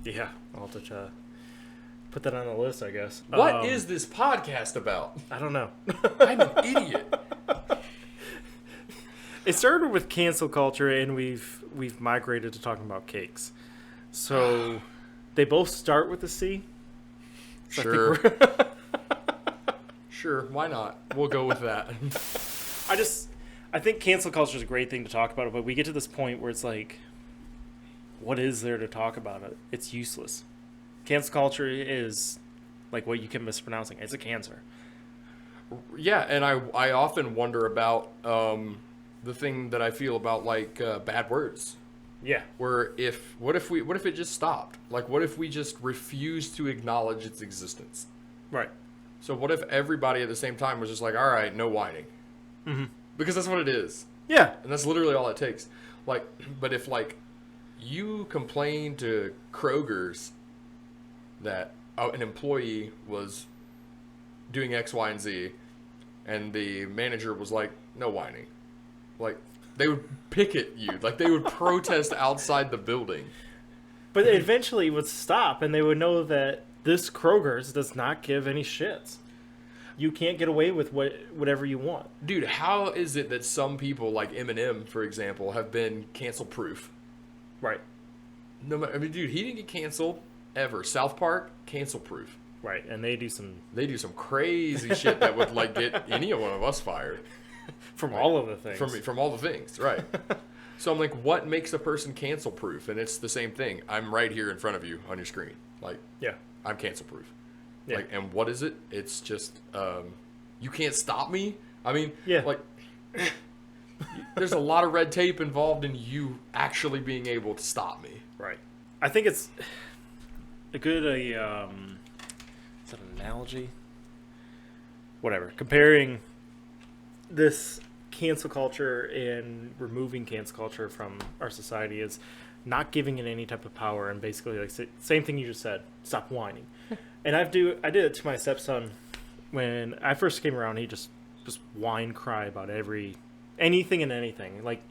Yeah. I'll have to put that on the list, I guess. What is this podcast about? I don't know. I'm an idiot. It started with cancel culture, and we've migrated to talking about cakes. So they both start with a C. So sure. Sure, why not? We'll go with that. I think cancel culture is a great thing to talk about, but we get to this point where it's like, what is there to talk about it? It's useless. Cancel culture is like what you keep mispronouncing. It's a cancer. Yeah, and I often wonder about the thing that I feel about like bad words. Yeah. Where what if it just stopped? Like, what if we just refused to acknowledge its existence? Right. So what if everybody at the same time was just like, all right, no whining? Mm-hmm. Because that's what it is. Yeah. And that's literally all it takes. Like, but if like you complain to Kroger's that an employee was doing X, Y, and Z, and the manager was like, no whining. Like, they would picket you. Like, they would protest outside the building. But eventually it would stop, and they would know that this Kroger's does not give any shits. You can't get away with whatever you want. Dude, how is it that some people, like Eminem, for example, have been cancel-proof? Right. No, I mean, dude, he didn't get canceled ever. South Park, cancel-proof. Right, and they do some crazy shit that would, like, get any one of us fired. From all of the things. From all the things, right. So I'm like, what makes a person cancel-proof? And it's the same thing. I'm right here in front of you on your screen. Like, yeah, I'm cancel-proof. Yeah. Like, and what is it? It's just, you can't stop me. I mean, yeah. Like, there's a lot of red tape involved in you actually being able to stop me. Right. I think it's a good, is that an analogy? Whatever. Comparing this cancel culture and removing cancel culture from our society is not giving it any type of power, and basically like same thing you just said, stop whining. And I did it to my stepson when I first came around. He just whine, cry about anything and anything. Like,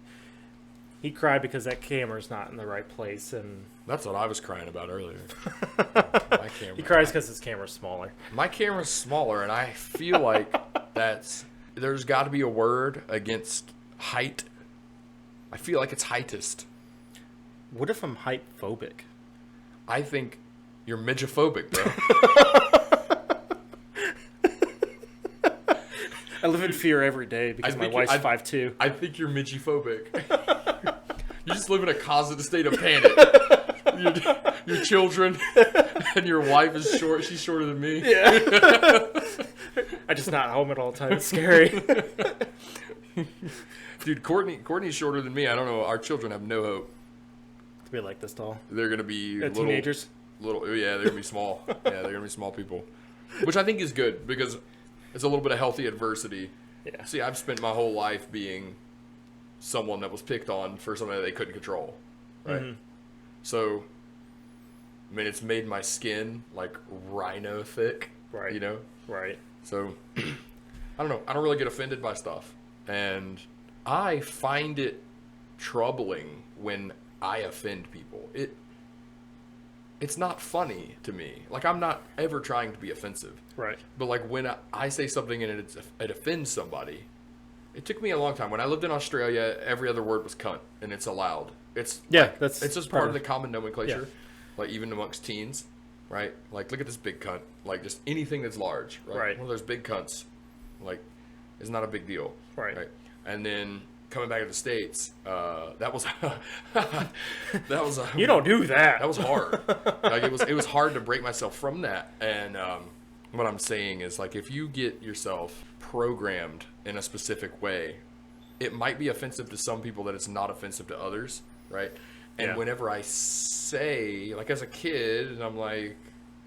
he cried because that camera's not in the right place, and that's what I was crying about earlier. My camera. He cries because his camera's smaller. My camera's smaller, and I feel like there's got to be a word against height. I feel like it's heightist. What if I'm height phobic? I think you're midgephobic, bro. I live in fear every day because my wife's 5'2". I think you're midgephobic. You just live in a constant state of panic. Your children and your wife is short. She's shorter than me. Yeah. I'm just not home at all times. It's scary. Dude, Courtney's shorter than me. I don't know. Our children have no hope. To be like this tall. They're going to be teenagers? Yeah, they're going to be small. Yeah, they're going to be small people. Which I think is good because it's a little bit of healthy adversity. Yeah. See, I've spent my whole life being someone that was picked on for something that they couldn't control. Right? Mm-hmm. So, I mean, it's made my skin like rhino thick. Right. You know? Right. So, I don't know. I don't really get offended by stuff. And I find it troubling when I offend people. It's not funny to me. Like, I'm not ever trying to be offensive. Right. But, like, when I say something and it offends somebody, it took me a long time. When I lived in Australia, every other word was cunt, and it's allowed. It's just part of the common nomenclature, like, even amongst teens, right? Like, look at this big cunt. Like, just anything that's large, right? One of those big cunts, like, is not a big deal. Right. And then coming back to the States, that was you don't do that. That was hard. Like, it was hard to break myself from that. And what I'm saying is, like, if you get yourself programmed in a specific way, it might be offensive to some people that it's not offensive to others. right? And whenever I say, like as a kid, and I'm like,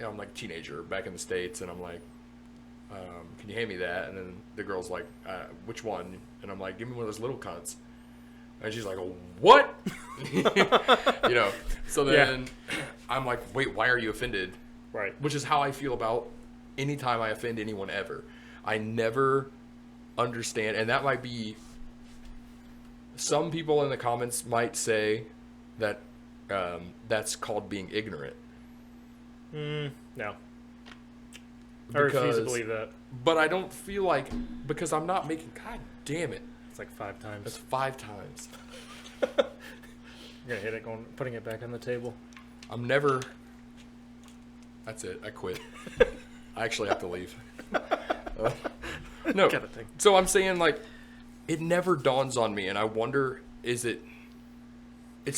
I'm like a teenager back in the States, and I'm like, can you hand me that? And then the girl's like, which one? And I'm like, give me one of those little cunts. And she's like, what? So then I'm like, wait, why are you offended? Right. Which is how I feel about any time I offend anyone ever. I never understand, and that might be, some people in the comments might say that that's called being ignorant. No. I refuse to believe that. But I don't feel like, because I'm not making, God damn it. It's like 5 times. That's 5 times. You're going to hit it, putting it back on the table. That's it. I quit. I actually have to leave. No. Kind of thing. So I'm saying, like, it never dawns on me, and I wonder, it's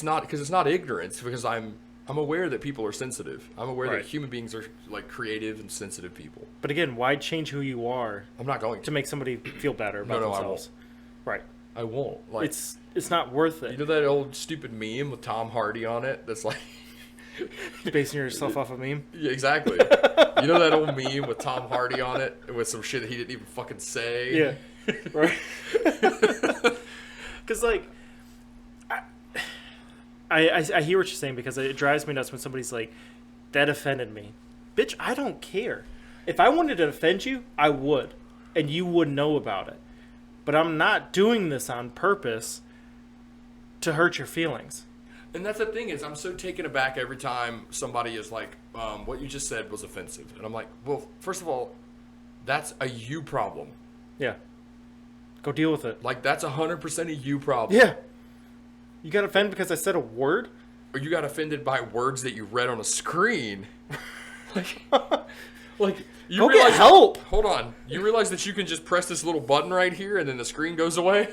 not, because it's not ignorance, because I'm aware that people are sensitive. I'm aware that human beings are, like, creative and sensitive people. But again, why change who you are? I'm not going to make somebody feel better about themselves. Right. I won't. Like, it's not worth it. You know that old stupid meme with Tom Hardy on it? That's like... Basing yourself off a meme? Yeah, exactly. You know that old meme with Tom Hardy on it? With some shit that he didn't even fucking say? Yeah. Right? Because, like... I hear what you're saying, because it drives me nuts when somebody's like, that offended me. Bitch, I don't care. If I wanted to offend you, I would. And you would know about it. But I'm not doing this on purpose to hurt your feelings. And that's the thing, is I'm so taken aback every time somebody is like, what you just said was offensive. And I'm like, well, first of all, that's a you problem. Yeah. Go deal with it. Like, that's 100% a you problem. Yeah. You got offended because I said a word? Or you got offended by words that you read on a screen. like you Go realize, get help. Hold on. You realize that you can just press this little button right here and then the screen goes away?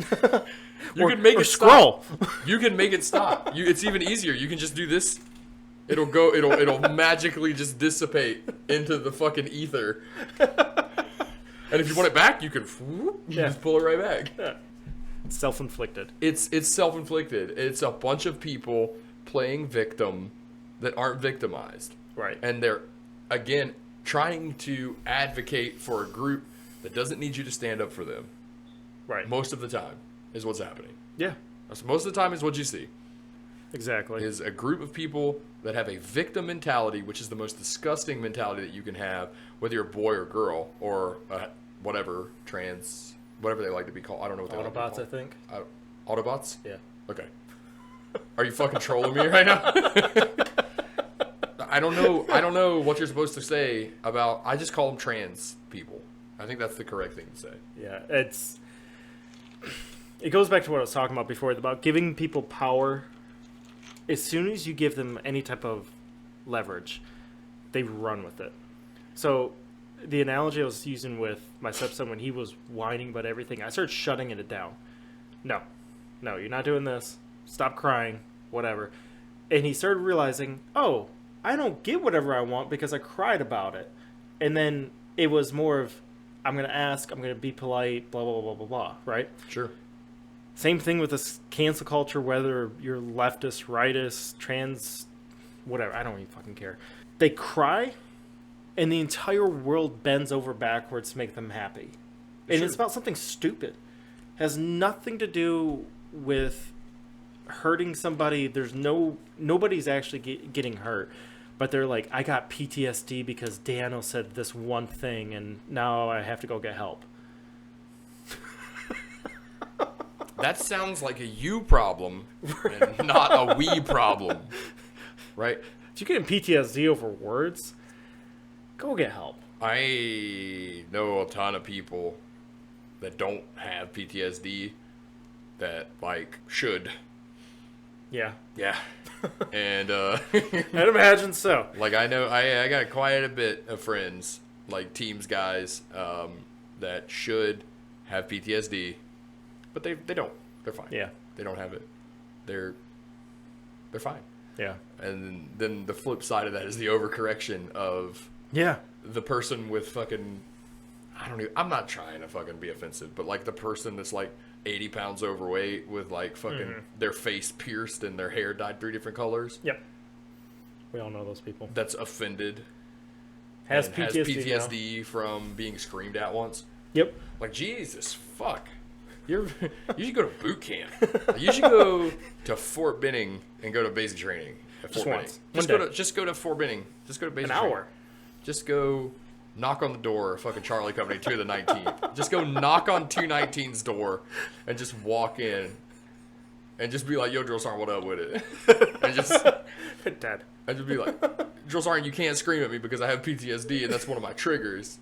You can make it scroll. Stop. You can make it stop. It's even easier. You can just do this. It'll magically just dissipate into the fucking ether. And if you want it back, you can just pull it right back. Yeah. It's self-inflicted. It's self-inflicted. It's a bunch of people playing victim that aren't victimized. Right. And they're, again, trying to advocate for a group that doesn't need you to stand up for them. Right. Most of the time is what's happening. Yeah. Most of the time is what you see. Exactly. Is a group of people that have a victim mentality, which is the most disgusting mentality that you can have, whether you're a boy or girl or whatever, trans, whatever they like to be called. I don't know what they like to be called. Autobots, I think. Autobots? Yeah. Okay. Are you fucking trolling me right now? I don't know what you're supposed to say about... I just call them trans people. I think that's the correct thing to say. Yeah, it goes back to what I was talking about before, about giving people power. As soon as you give them any type of leverage, they run with it. So the analogy I was using with my stepson when he was whining about everything, I started shutting it down. No, you're not doing this. Stop crying, whatever. And he started realizing, oh, I don't get whatever I want because I cried about it. And then it was more of, I'm going to ask, I'm going to be polite, blah, blah, blah, blah, blah, right? Sure. Same thing with this cancel culture, whether you're leftist, rightist, trans, whatever. I don't even fucking care. They cry, and the entire world bends over backwards to make them happy. And it's about something stupid. It has nothing to do with hurting somebody. Nobody's actually getting hurt. But they're like, I got PTSD because DanO said this one thing, and now I have to go get help. That sounds like a you problem and not a we problem, right? If you're getting PTSD over words, go get help. I know a ton of people that don't have PTSD that, like, should. Yeah. Yeah. And, I'd imagine so. Like, I know, I got quite a bit of friends, like, teams guys, that should have PTSD. But they don't. They're fine. Yeah. They don't have it. They're fine. Yeah. And then the flip side of that is the overcorrection of the person with fucking I'm not trying to fucking be offensive, but like the person that's like 80 pounds overweight with like fucking their face pierced and their hair dyed 3 different colors. Yep. We all know those people. That's offended. Has PTSD from being screamed at once. Yep. Like, Jesus, fuck. You should go to boot camp. You should go to Fort Benning and go to basic training at Fort Benning. Just go to Fort Benning. Just go to basic training. An hour. Just go knock on the door, fucking Charlie Company, 2 to the 19th. Just go knock on 219's door and just walk in and just be like, yo, Drill Sergeant, what up with it? And just... Dad. And just be like, Drill Sergeant, you can't scream at me because I have PTSD and that's one of my triggers.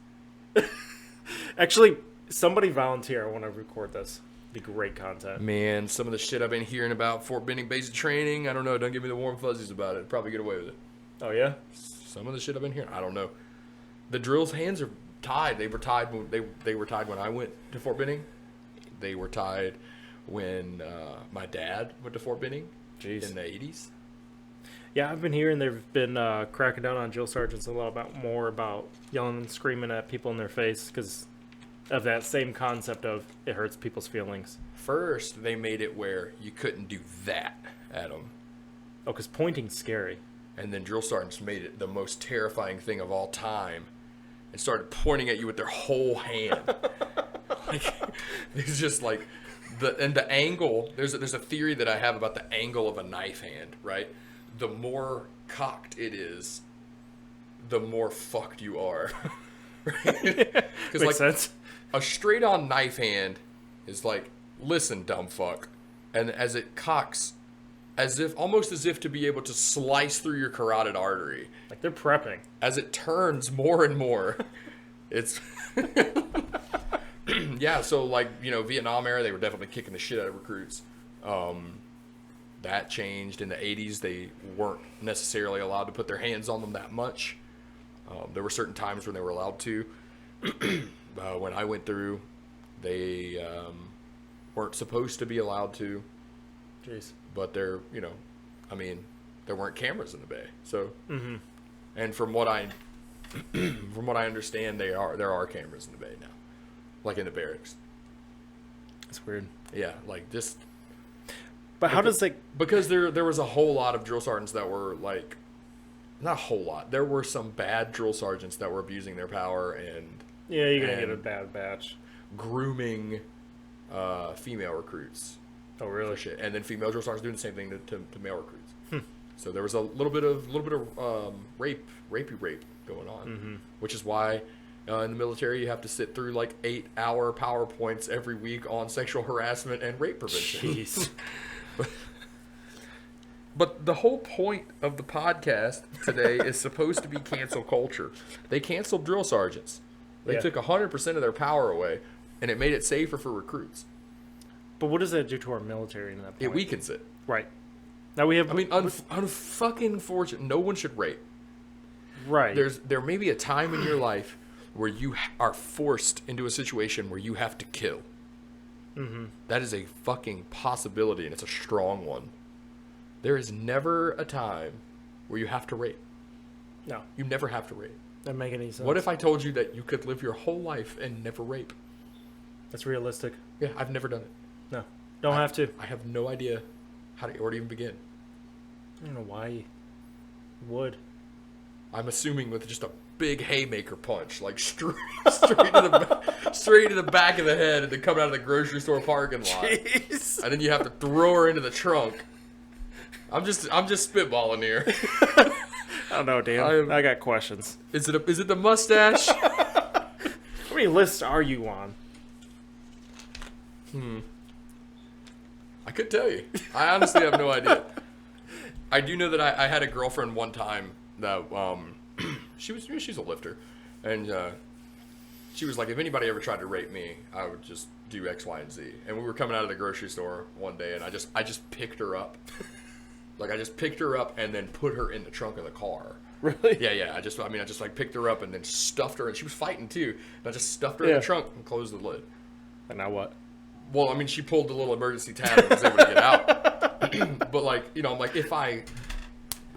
Actually, somebody volunteer. I want to record this. It'd be great content. Man, some of the shit I've been hearing about Fort Benning basic training, I don't know. Don't give me the warm fuzzies about it. Probably get away with it. Oh, yeah? Some of the shit I've been hearing, I don't know. The drill's hands are tied. They were tied when they were tied when I went to Fort Benning. They were tied when my dad went to Fort Benning in the 80s. Yeah, I've been hearing they've been cracking down on drill sergeants a lot more about yelling and screaming at people in their face because of that same concept of it hurts people's feelings. First, they made it where you couldn't do that at them. Oh, because pointing's scary. And then drill sergeants made it the most terrifying thing of all time and started pointing at you with their whole hand. Like, it's just like the angle. There's a theory that I have about the angle of a knife hand, right? The more cocked it is, the more fucked you are. Right? Makes sense. A straight on knife hand is like, listen, dumb fuck. And as it cocks, almost as if to be able to slice through your carotid artery. Like they're prepping. As it turns more and more, it's... Yeah, so like, Vietnam era, they were definitely kicking the shit out of recruits. That changed. In the 80s, they weren't necessarily allowed to put their hands on them that much. There were certain times when they were allowed to. When I went through, they weren't supposed to be allowed to. Jeez. But there weren't cameras in the bay. So, and from what I understand, there are cameras in the bay now, like in the barracks. That's weird. Yeah, like just. But how does it? Because there was a whole lot of drill sergeants that were like, not a whole lot. There were some bad drill sergeants that were abusing their power and. Yeah, you're gonna get a bad batch. Grooming female recruits. Oh, really? Shit. And then female drill sergeants doing the same thing to male recruits. So there was a little bit of rapey rape going on, which is why in the military you have to sit through like 8-hour PowerPoints every week on sexual harassment and rape prevention. Jeez. But the whole point of the podcast today is supposed to be cancel culture. They canceled drill sergeants. They took 100% of their power away, and it made it safer for recruits. But what does that do to our military in that point? It weakens it. Right. Now we have... unfucking fortunate. No one should rape. Right. There may be a time in your life where you are forced into a situation where you have to kill. That is a fucking possibility, and it's a strong one. There is never a time where you have to rape. No. You never have to rape. Doesn't make any sense. What if I told you that you could live your whole life and never rape? That's realistic. Yeah, I've never done it. No. Don't have to. I have no idea where to even begin. I don't know why you would. I'm assuming with just a big haymaker punch, like straight to the back of the head, and then come out of the grocery store parking lot. Jeez. And then you have to throw her into the trunk. I'm just spitballing here. I don't know, Dan. I got questions. Is it the mustache? How many lists are you on? I could tell you. I honestly have no idea. I do know that I had a girlfriend one time that she's a lifter, and she was like, if anybody ever tried to rape me, I would just do X, Y, and Z. And we were coming out of the grocery store one day, and I just picked her up. Like, I just picked her up and then put her in the trunk of the car. Really? Yeah. I just like picked her up and then stuffed her, and she was fighting too. And I just stuffed her in the trunk and closed the lid. And now what? Well, I mean, she pulled the little emergency tab and was able to get out. But like, I'm like, if I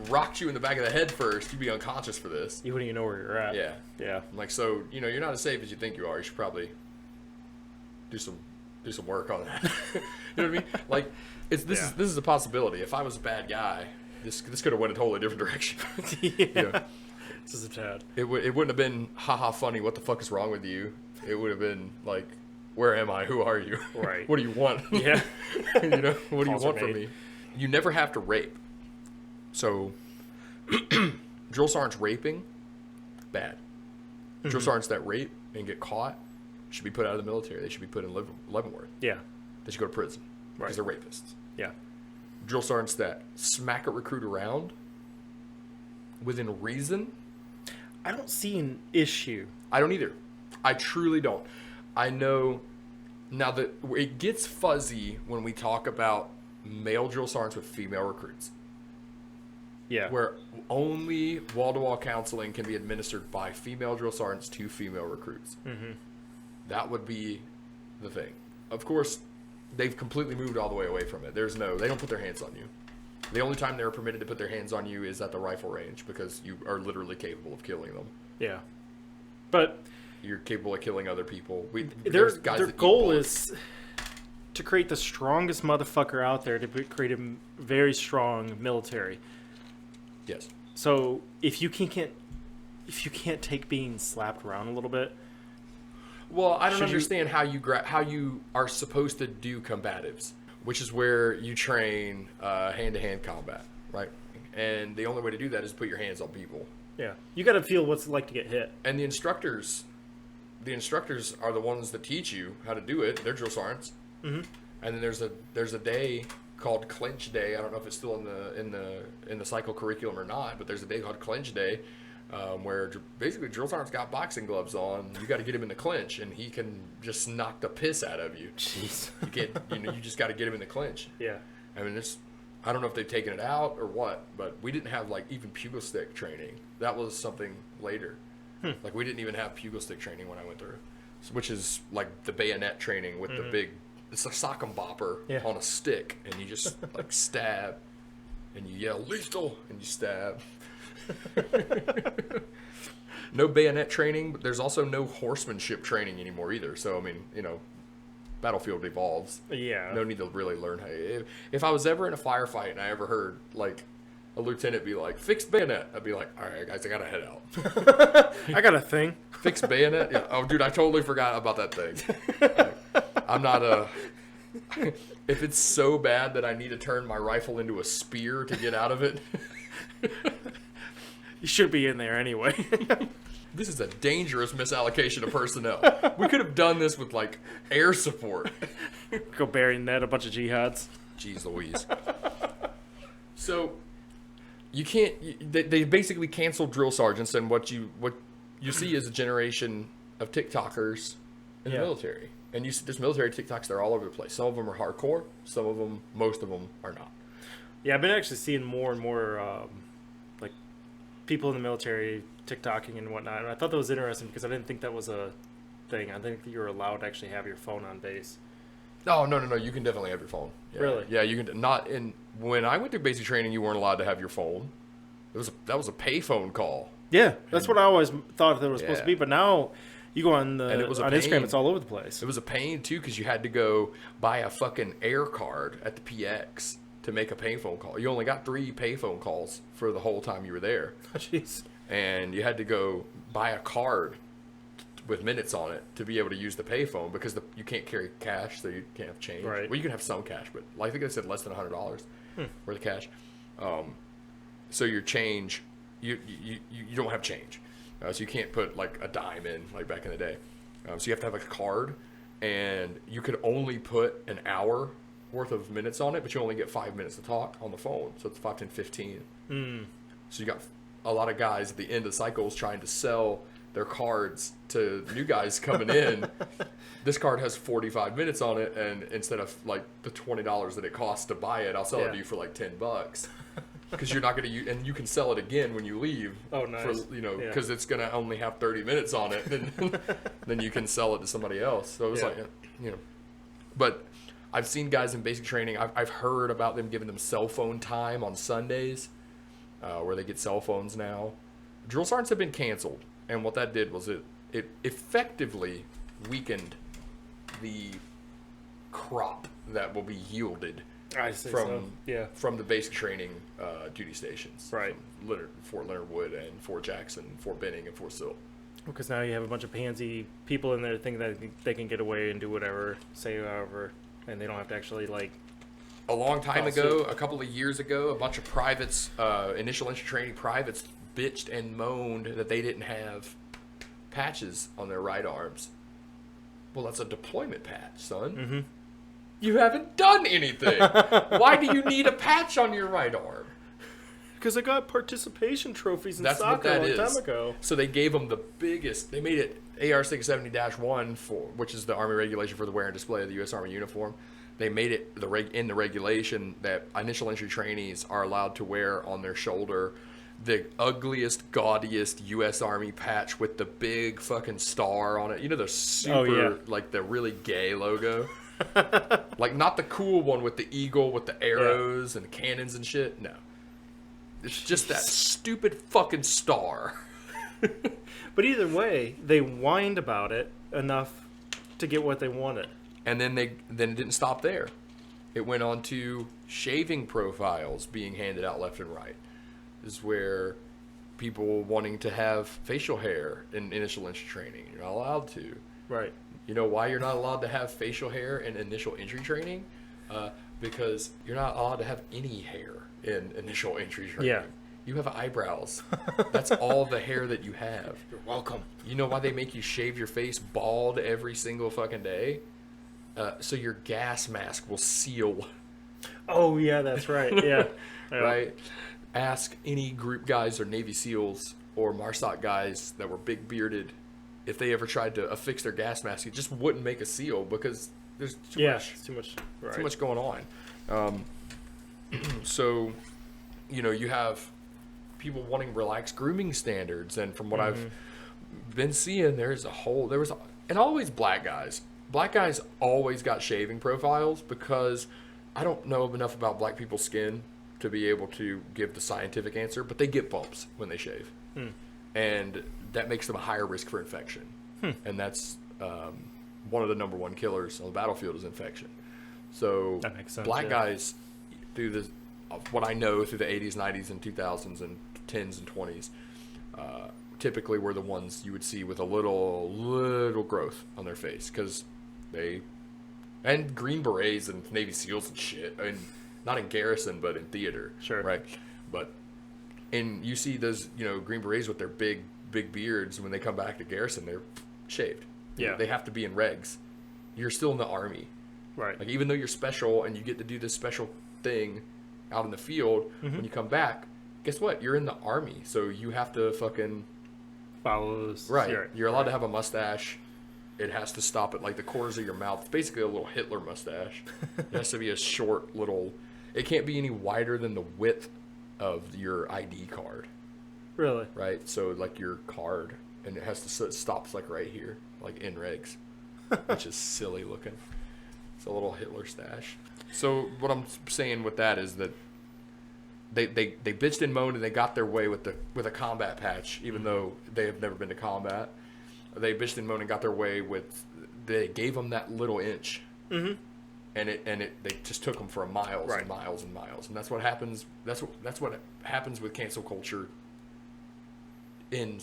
rocked you in the back of the head first, you'd be unconscious for this. You wouldn't even know where you're at. Yeah. Yeah. Like, so, you know, you're not as safe as you think you are. You should probably do some work on that. You know what I mean? Like, this is a possibility. If I was a bad guy, this could have went a totally different direction. Yeah. You know? This is a tad. It wouldn't have been, haha, funny, what the fuck is wrong with you? It would have been, like, where am I? Who are you? Right. What do you want? Yeah. You know, what do you Calls want are from made. me? You never have to rape. So, drill sergeants raping, bad. Drill sergeants that rape and get caught should be put out of the military. They should be put in Leavenworth. Yeah. They should go to prison Right. because they're rapists. Yeah. Drill sergeants that smack a recruit around within reason, I don't see an issue. I don't either. I truly don't. I know now that it gets fuzzy when we talk about male drill sergeants with female recruits. Yeah. Where only wall-to-wall counseling can be administered by female drill sergeants to female recruits. Mm-hmm. That would be the thing. Of course, they've completely moved all the way away from it. They don't put their hands on you. The only time they're permitted to put their hands on you is at the rifle range because you are literally capable of killing them. Yeah. But You're capable of killing other people. their that eat goal bullets. is to create the strongest motherfucker out there to create a very strong military. Yes. So if you can't take being slapped around a little bit, Well, I don't Should you- understand how you are supposed to do combatives, which is where you train hand-to-hand combat, right? And the only way to do that is put your hands on people. yeah, you got to feel what's it like to get hit. And the instructors are the ones that teach you how to do it. They're drill sergeants. Mm-hmm. And then there's a day called Clinch Day. I don't know if it's still in the cycle curriculum or not, but there's a day called Clinch Day. Where basically drill sergeant's got boxing gloves on. You got to get him in the clinch, and he can just knock the piss out of you. Jeez. You just got to get him in the clinch. Yeah. I mean, I don't know if they've taken it out or what, but we didn't have like even pugil stick training. That was something later. Like we didn't even have pugil stick training when I went through, which is like the bayonet training with the big. It's a sock and bopper on a stick, and you just like stab, and you yell lethal, and you stab. No bayonet training, but there's also no horsemanship training anymore either. So I mean, you know, battlefield evolves. Yeah. No need to really learn how. If I was ever in a firefight and I ever heard like a lieutenant be like, "Fixed bayonet," I'd be like, "All right, guys, I gotta head out." I got a thing. Fixed bayonet? Yeah. Oh, dude, I totally forgot about that thing. I'm not a. If it's so bad that I need to turn my rifle into a spear to get out of it. You should be in there anyway. This is a dangerous misallocation of personnel. We could have done this with like air support. Go bury net a bunch of jihads. Jeez Louise. So you can't. They basically canceled drill sergeants, and what you see is a generation of TikTokers in the military. And there's military TikToks. They're all over the place. Some of them are hardcore. Most of them are not. Yeah, I've been actually seeing more and more like people in the military TikToking and whatnot. And I thought that was interesting because I didn't think that was a thing. I think that you were allowed to actually have your phone on base. Oh, no. You can definitely have your phone. Yeah. Really? Yeah, you can. Not in. When I went through basic training, you weren't allowed to have your phone. That was a pay phone call. Yeah, that's what I always thought that it was supposed to be. But now you go on And it was on a Instagram, pain. it's all over the place. It was a pain too because you had to go buy a fucking air card at the PX to make a payphone call. You only got 3 payphone calls for the whole time you were there. Jeez. And you had to go buy a card with minutes on it to be able to use the payphone because you can't carry cash, so you can't have change. Right. Well, you can have some cash, but I think I said less than $100 worth of cash. So your change, you don't have change. So you can't put like a dime in like back in the day. So you have to have like a card, and you could only put an hour worth of minutes on it, but you only get 5 minutes to talk on the phone. So it's 5, 10, 15. So you got a lot of guys at the end of cycles trying to sell their cards to new guys coming in. This card has 45 minutes on it, and instead of like the $20 that it costs to buy it, I'll sell it to you for like $10. Because you're not going to use, and you can sell it again when you leave. Oh, nice. Because it's going to only have 30 minutes on it, and then you can sell it to somebody else. So it was but I've seen guys in basic training. I've heard about them giving them cell phone time on Sundays, where they get cell phones now. Drill sergeants have been canceled, and what that did was it effectively weakened the crop that will be yielded from the basic training duty stations. Right. Fort Leonard Wood and Fort Jackson, Fort Benning, and Fort Sill. Because now you have a bunch of pansy people in there thinking that they can get away and do whatever, say however, and they don't have to actually, like... A long time ago, a couple of years ago, a bunch of privates, initial entry training privates, bitched and moaned that they didn't have patches on their right arms. Well, that's a deployment patch, son. Mm-hmm. You haven't done anything. Why do you need a patch on your right arm? Because I got participation trophies in That's soccer what that a long is. time ago. So they gave them the biggest. They made it AR 670-1 which is the Army regulation for the wear and display of the U.S. Army uniform. They made it in the regulation that initial entry trainees are allowed to wear on their shoulder the ugliest, gaudiest U.S. Army patch with the big fucking star on it. You know, the super, like the really gay logo. Like not the cool one with the eagle with the arrows and the cannons and shit. No. It's just that stupid fucking star. But either way, they whined about it enough to get what they wanted. And then it didn't stop there. It went on to shaving profiles being handed out left and right. This is where people wanting to have facial hair in initial entry training. You're not allowed to. Right. You know why you're not allowed to have facial hair in initial entry training? Because you're not allowed to have any hair in initial entry training. Yeah. You have eyebrows. That's all the hair that you have. You're welcome. You know why they make you shave your face bald every single fucking day? So your gas mask will seal. Oh, yeah, that's right. Yeah. Right? Ask any group guys or Navy SEALs or MARSOC guys that were big bearded if they ever tried to affix their gas mask. It just wouldn't make a seal because there's too much. It's too much. Right. Too much going on. So, you know, you have people wanting relaxed grooming standards, and from what I've been seeing, and always black guys. Black guys always got shaving profiles because I don't know enough about black people's skin to be able to give the scientific answer, but they get bumps when they shave. And that makes them a higher risk for infection. And that's one of the number one killers on the battlefield is infection. So that makes sense, black guys, through the what I know through the 80s, 90s, and 2000s, and 10s and 20s, typically were the ones you would see with a little growth on their face because and Green Berets and Navy SEALs and shit. I mean, not in garrison, but in theater. Sure. Right. But you see those, Green Berets with their big beards. When they come back to garrison, they're shaved. Yeah. They have to be in regs. You're still in the Army. Right. Like, even though you're special and you get to do this special thing out in the field, when you come back, guess what? You're in the Army. So you have to fucking follow this. Right. You're allowed to have a mustache. It has to stop at like the corners of your mouth. It's basically a little Hitler mustache. It has to be a short little. It can't be any wider than the width of your ID card. Really? Right. So like your card, and it has to it stops like right here, like in regs, which is silly looking. It's a little Hitler stash. So what I'm saying with that is that they bitched and moaned and they got their way with a combat patch, even though they have never been to combat. They bitched and moaned and got their way with. They gave them that little inch, and they just took them for miles and miles and miles, and that's what happens. That's what happens with cancel culture in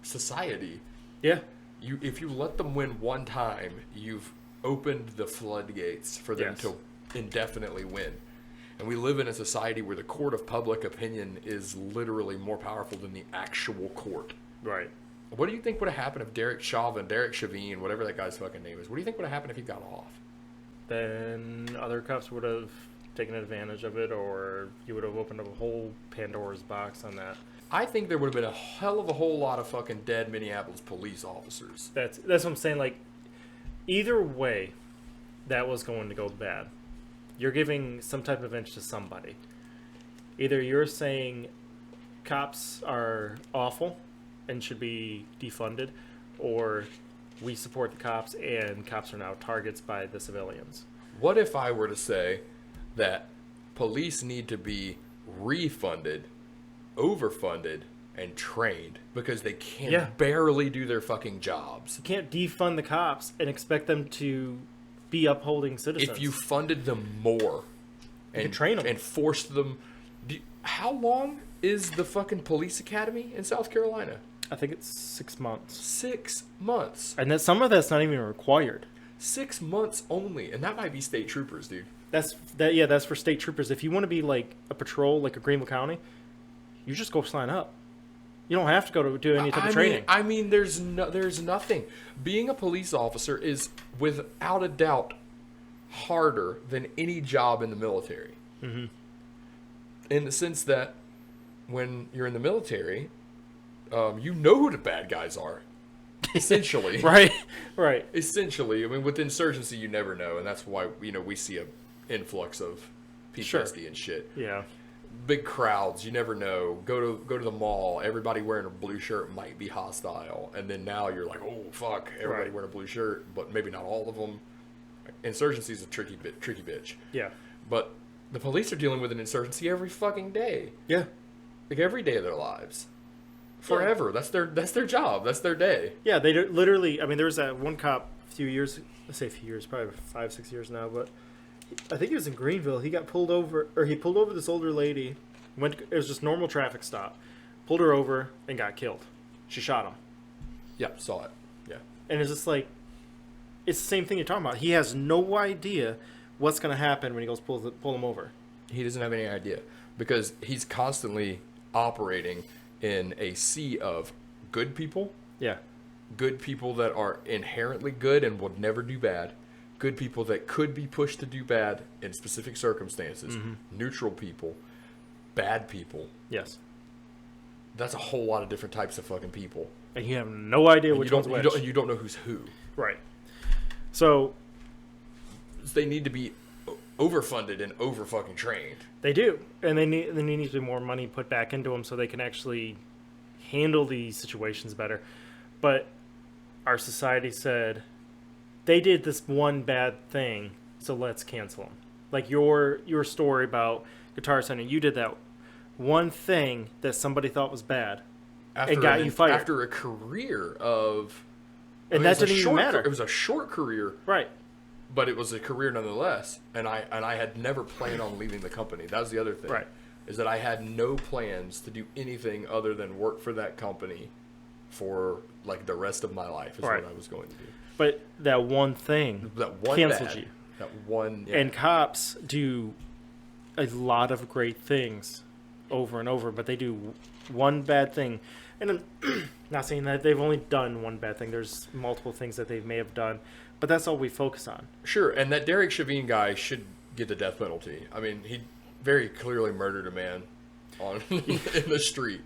society. Yeah. If you let them win one time, you've opened the floodgates for them to indefinitely win. And we live in a society where the court of public opinion is literally more powerful than the actual court. Right. What do you think would have happened if Derek Chauvin, whatever that guy's fucking name is, what do you think would have happened if he got off? Then other cops would have taken advantage of it, or you would have opened up a whole Pandora's box on that. I think there would have been a hell of a whole lot of fucking dead Minneapolis police officers. That's what I'm saying. Like, either way, that was going to go bad. You're giving some type of inch to somebody. Either you're saying cops are awful and should be defunded, or we support the cops and cops are now targets by the civilians. What if I were to say that police need to be refunded overfunded and trained because they can barely do their fucking jobs. You can't defund the cops and expect them to be upholding citizens. If you funded them more and train them and forced them... How long is the fucking police academy in South Carolina? I think it's 6 months. 6 months. And some of that's not even required. 6 months only. And that might be state troopers, dude. That's for state troopers. If you want to be like a patrol, like a Greenville County, you just go sign up. You don't have to go to do any type of training. I mean, there's nothing. Being a police officer is, without a doubt, harder than any job in the military. Mm-hmm. In the sense that when you're in the military, you know who the bad guys are. Essentially. Right. Essentially. I mean, with insurgency, you never know. And that's why, we see a influx of PTSD and shit. Yeah. Big crowds, you never know. Go to the mall, everybody wearing a blue shirt might be hostile, and then now you're like, oh fuck, everybody wearing a blue shirt, but maybe not all of them. Insurgency is a tricky bitch. Yeah. But the police are dealing with an insurgency every fucking day. Yeah. Like every day of their lives. Forever. Yeah. That's their job. That's their day. Yeah, they literally. I mean, there was that one cop a few years. Let's say a few years, probably 5-6 years now, but. I think he was in Greenville. He got pulled over, or he pulled over this older lady. It was just normal traffic stop. Pulled her over and got killed. She shot him. Yeah, saw it. Yeah. And it's just like, it's the same thing you're talking about. He has no idea what's going to happen when he goes pull him over. He doesn't have any idea because he's constantly operating in a sea of good people. Yeah. Good people that are inherently good and would never do bad. Good people that could be pushed to do bad in specific circumstances. Mm-hmm. Neutral people. Bad people. Yes. That's a whole lot of different types of fucking people. And you have no idea which one's which. You don't know who's who. Right. So they need to be overfunded and over fucking trained. They do. And they need to be more money put back into them so they can actually handle these situations better. But our society said... They did this one bad thing, so let's cancel them. Like your story about Guitar Center, you did that one thing that somebody thought was bad and got you fired. After a career of... And that didn't even matter. It was a short career. Right. But it was a career nonetheless. And I had never planned on leaving the company. That was the other thing. Right. Is that I had no plans to do anything other than work for that company for like the rest of my life is what I was going to do. But that one thing canceled you. That one, yeah. And cops do a lot of great things over and over, but they do one bad thing. And I'm not saying that they've only done one bad thing. There's multiple things that they may have done, but that's all we focus on. Sure, and that Derek Chauvin guy should get the death penalty. I mean, he very clearly murdered a man in the street.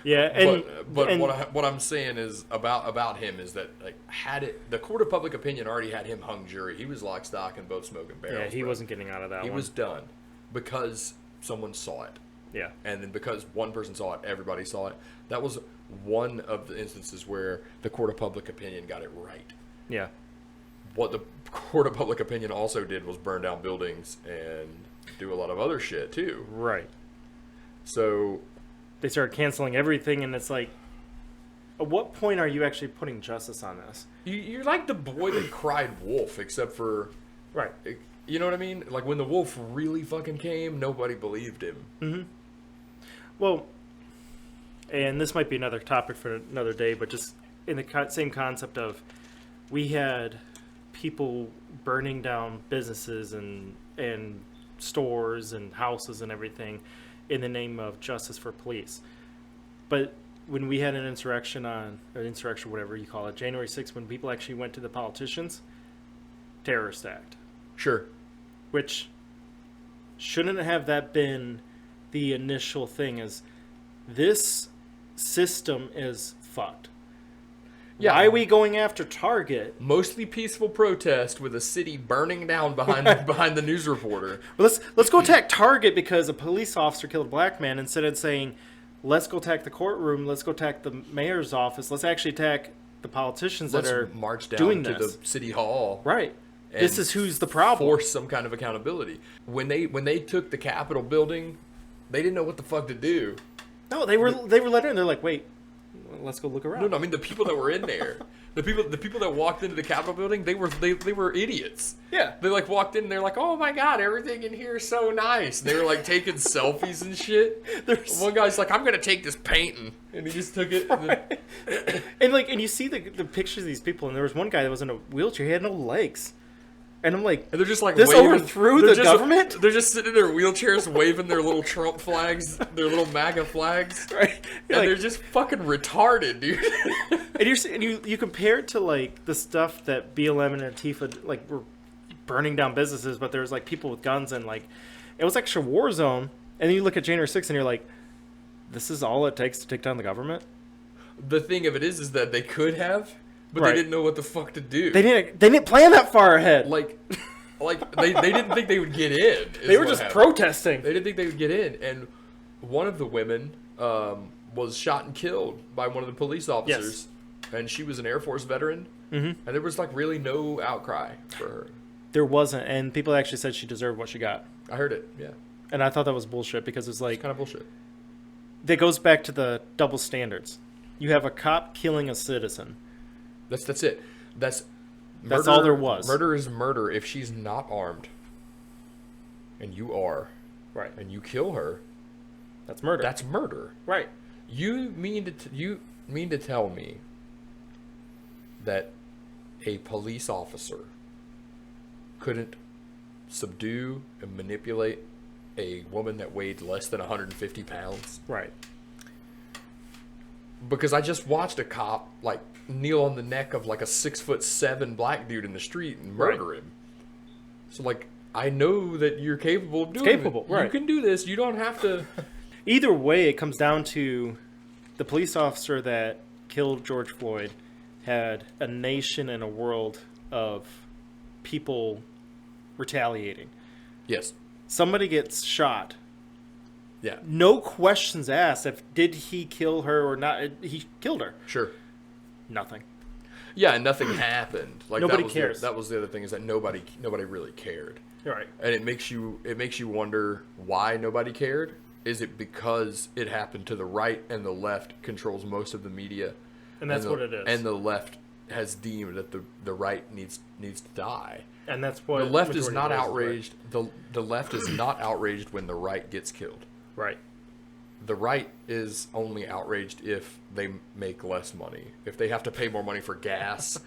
Yeah, but what I'm saying is about him is that like the court of public opinion already had him hung jury. He was lock, stock, and both smoking barrels. Yeah, he wasn't getting out of that. He was done because someone saw it. Yeah, and then because one person saw it, everybody saw it. That was one of the instances where the court of public opinion got it right. Yeah. What the court of public opinion also did was burn down buildings and do a lot of other shit too. Right. So they started canceling everything, and it's like, at what point are you actually putting justice on this? You're like the boy that cried wolf, except for... Right. You know what I mean? Like, when the wolf really fucking came, nobody believed him. Mm-hmm. Well, and this might be another topic for another day, but just in the same concept of, we had people burning down businesses and stores and houses and everything in the name of justice for police. But when we had an insurrection whatever you call it, January 6th, when people actually went to the politicians, terrorist act. Sure. Which, shouldn't have that been the initial thing, is this system is fucked. Yeah. Why are we going after Target? Mostly peaceful protest with a city burning down behind the news reporter. Well, let's go attack Target because a police officer killed a black man, instead of saying, let's go attack the courtroom, let's go attack the mayor's office, let's actually attack the politicians that are march down doing to this. the city hall. Right. This is who's the problem. Force some kind of accountability. When they took the Capitol building, they didn't know what the fuck to do. No, they were let in. They're like, wait, let's go look around. No, I mean the people that were in there. The people that walked into the Capitol building, they were idiots. Yeah. They like walked in and they're like, "Oh my god, everything in here is so nice." And they were like taking selfies and shit. One guy's like, "I'm gonna take this painting," and he just took it. Right. And you see the pictures of these people, and there was one guy that was in a wheelchair. He had no legs. And I'm like, and they're just like, this waving, overthrew the government? They're just sitting in their wheelchairs waving their little Trump flags, their little MAGA flags. Right. They're just fucking retarded, dude. And you compare it to like the stuff that BLM and Antifa like were burning down businesses, but there's like people with guns and like it was actually a war zone. And then you look at January 6th and you're like, this is all it takes to take down the government? The thing of it is that they could have, but right. they didn't know what the fuck to do. They didn't plan that far ahead. Like they didn't think they would get in. They were just protesting. They didn't think they would get in. And one of the women was shot and killed by one of the police officers. Yes. And she was an Air Force veteran. Mm-hmm. And there was like really no outcry for her. There wasn't. And people actually said she deserved what she got. I heard it, yeah. And I thought that was bullshit because it's like... It's kind of bullshit. That goes back to the double standards. You have a cop killing a citizen. That's it. That's murder, all there was. Murder is murder if she's not armed, and you are, right? And you kill her. That's murder. That's murder, right? You mean to tell me that a police officer couldn't subdue and manipulate a woman that weighed less than 150 pounds? Right. Because I just watched a cop like kneel on the neck of like a 6'7" black dude in the street and murder him. So like I know that you're capable of doing it. Right. You can do this. You don't have to. Either way, it comes down to the police officer that killed George Floyd had a nation and a world of people retaliating. Yes. Somebody gets shot. Yeah. No questions asked if did he kill her or not. He killed her. Sure. Nothing. Yeah, and nothing happened. Like nobody cares. That was the other thing is that nobody really cared. Right. And it makes you wonder why nobody cared. Is it because it happened to the right and the left controls most of the media? And that's what it is. And the left has deemed that the right needs to die. And that's what the left is not outraged. The left is not outraged when the right gets killed. Right. The right is only outraged if they make less money, if they have to pay more money for gas,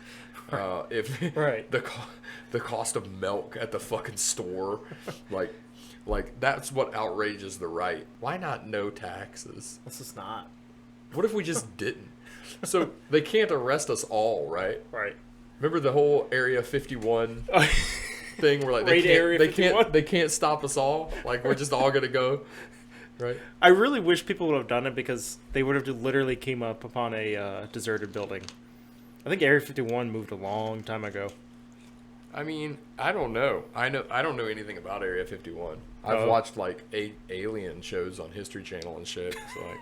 if the cost of milk at the fucking store, like that's what outrages the right. Why not no taxes? This is not. What if we just didn't? So they can't arrest us all, right? Right. Remember the whole Area 51 thing where like they can't stop us all? Like we're just all gonna go. Right. I really wish people would have done it because they would have literally came up upon a deserted building. I think Area 51 moved a long time ago. I mean, I don't know. I don't know anything about Area 51. I've watched like 8 alien shows on History Channel and shit. So like,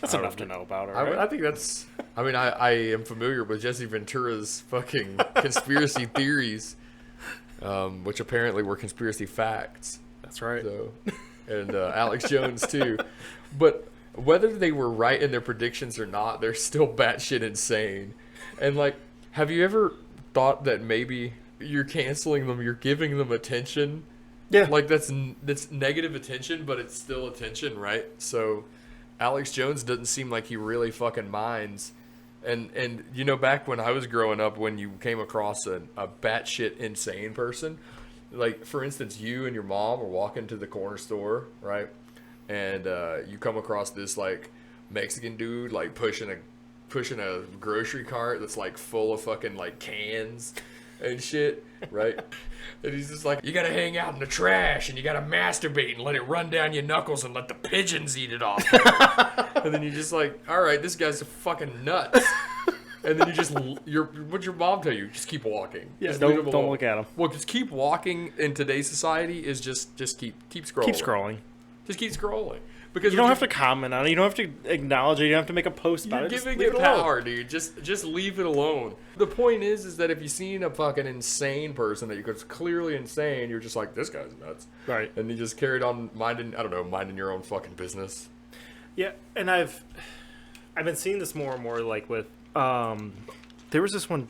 that's enough to know about it. Right? I think that's. I mean, I am familiar with Jesse Ventura's fucking conspiracy theories, which apparently were conspiracy facts. That's right. So. And Alex Jones too, but whether they were right in their predictions or not, they're still batshit insane. And like, have you ever thought that maybe you're canceling them, you're giving them attention? Yeah. Like that's negative attention, but it's still attention, right? So Alex Jones doesn't seem like he really fucking minds. And you know, back when I was growing up, when you came across a batshit insane person. Like, for instance, you and your mom are walking to the corner store, right? And you come across this, like, Mexican dude, like, pushing a grocery cart that's, like, full of fucking, like, cans and shit, right? And he's just like, you gotta hang out in the trash, and you gotta masturbate and let it run down your knuckles and let the pigeons eat it off. And then you're just like, all right, this guy's fucking nuts. And then what'd your mom tell you? Just keep walking. Yeah, don't look at him. Well, just keep walking in today's society is just keep scrolling. Keep scrolling. Just keep scrolling. Because you don't have to comment on it. You don't have to acknowledge it. You don't have to make a post about it. You're giving it power, dude. Just leave it alone. The point is that if you've seen a fucking insane person that you could clearly insane, you're just like, this guy's nuts. Right. And you just carried on minding your own fucking business. Yeah, and I've been seeing this more and more, like with there was this one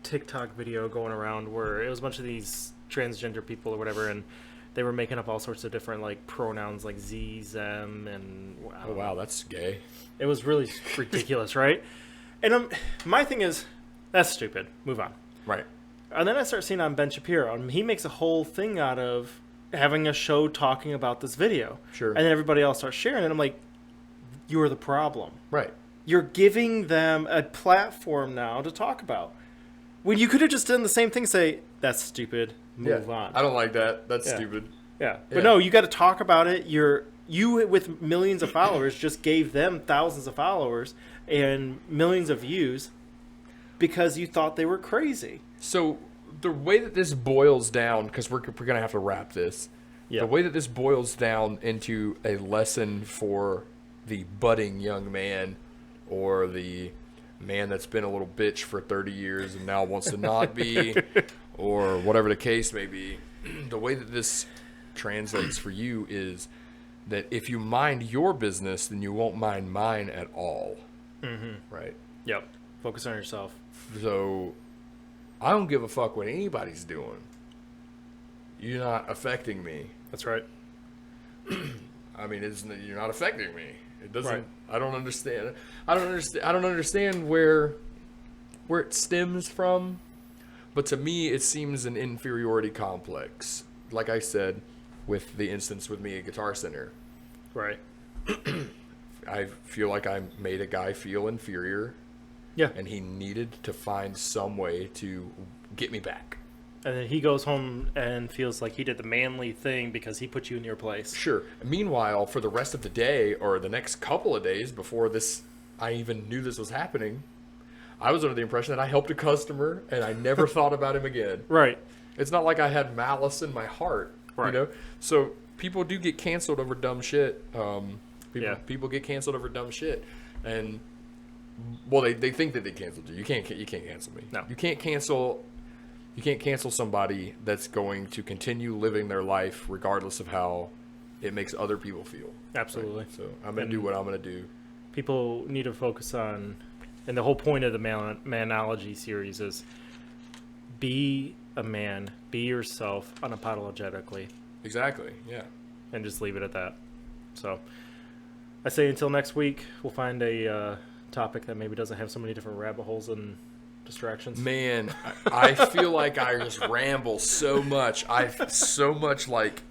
TikTok video going around where it was a bunch of these transgender people or whatever, and they were making up all sorts of different like pronouns like Z, them, and oh wow, that's gay. It was really ridiculous, right? And my thing is, that's stupid. Move on. Right. And then I start seeing on Ben Shapiro, and he makes a whole thing out of having a show talking about this video. Sure. And then everybody else starts sharing it. I'm like, you're the problem. Right. You're giving them a platform now to talk about. When you could have just done the same thing, say, that's stupid, move on. I don't like that. That's stupid. Yeah. But no, you got to talk about it. You with millions of followers just gave them thousands of followers and millions of views because you thought they were crazy. So the way that this boils down, because we're going to have to wrap this, the way that this boils down into a lesson for the budding young man or the man that's been a little bitch for 30 years and now wants to not be, or whatever the case may be, the way that this translates for you is that if you mind your business, then you won't mind mine at all. Mm-hmm. Right? Yep. Focus on yourself. So I don't give a fuck what anybody's doing. You're not affecting me. That's right. I mean, you're not affecting me. It doesn't. Right. I don't understand. I don't understand where it stems from. But to me, it seems an inferiority complex. Like I said, with the instance with me at Guitar Center. Right. I feel like I made a guy feel inferior. Yeah. And he needed to find some way to get me back. And then he goes home and feels like he did the manly thing because he put you in your place. Sure. Meanwhile, for the rest of the day or the next couple of days before I even knew this was happening, I was under the impression that I helped a customer and I never thought about him again. Right. It's not like I had malice in my heart. Right. You know? So people do get canceled over dumb shit. People get canceled over dumb shit. And well, they think that they canceled you. You can't cancel me. No. You can't cancel somebody that's going to continue living their life regardless of how it makes other people feel. Absolutely. Right? So I'm going to do what I'm going to do. People need to focus on, and the whole point of the Manology series is be a man, be yourself unapologetically. Exactly, yeah. And just leave it at that. So I say until next week, we'll find a topic that maybe doesn't have so many different rabbit holes and distractions. Man, I feel like I just ramble so much. I've so much like...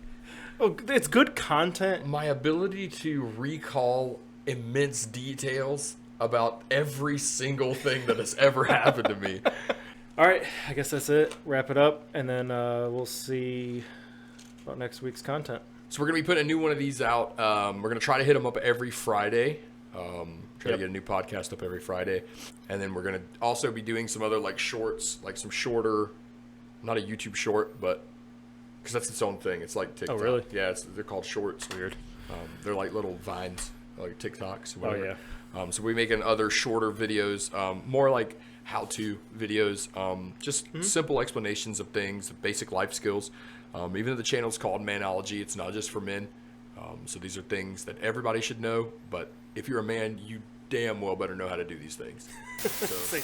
Oh, it's good content. My ability to recall immense details about every single thing that has ever happened to me. All right, I guess that's it. Wrap it up, and then we'll see about next week's content. So we're going to be putting a new one of these out. We're going to try to hit them up every Friday. Try to get a new podcast up every Friday. And then we're going to also be doing some other like shorts, like some shorter, not a YouTube short, but because that's its own thing. It's like TikTok. Oh, really? Yeah, they're called shorts. Weird. They're like little vines, like TikToks. Whatever. Oh, yeah. So we're making other shorter videos, more like how-to videos, just simple explanations of things, basic life skills. Even though the channel is called Manology, it's not just for men. So these are things that everybody should know, but if you're a man, you damn well better know how to do these things. So.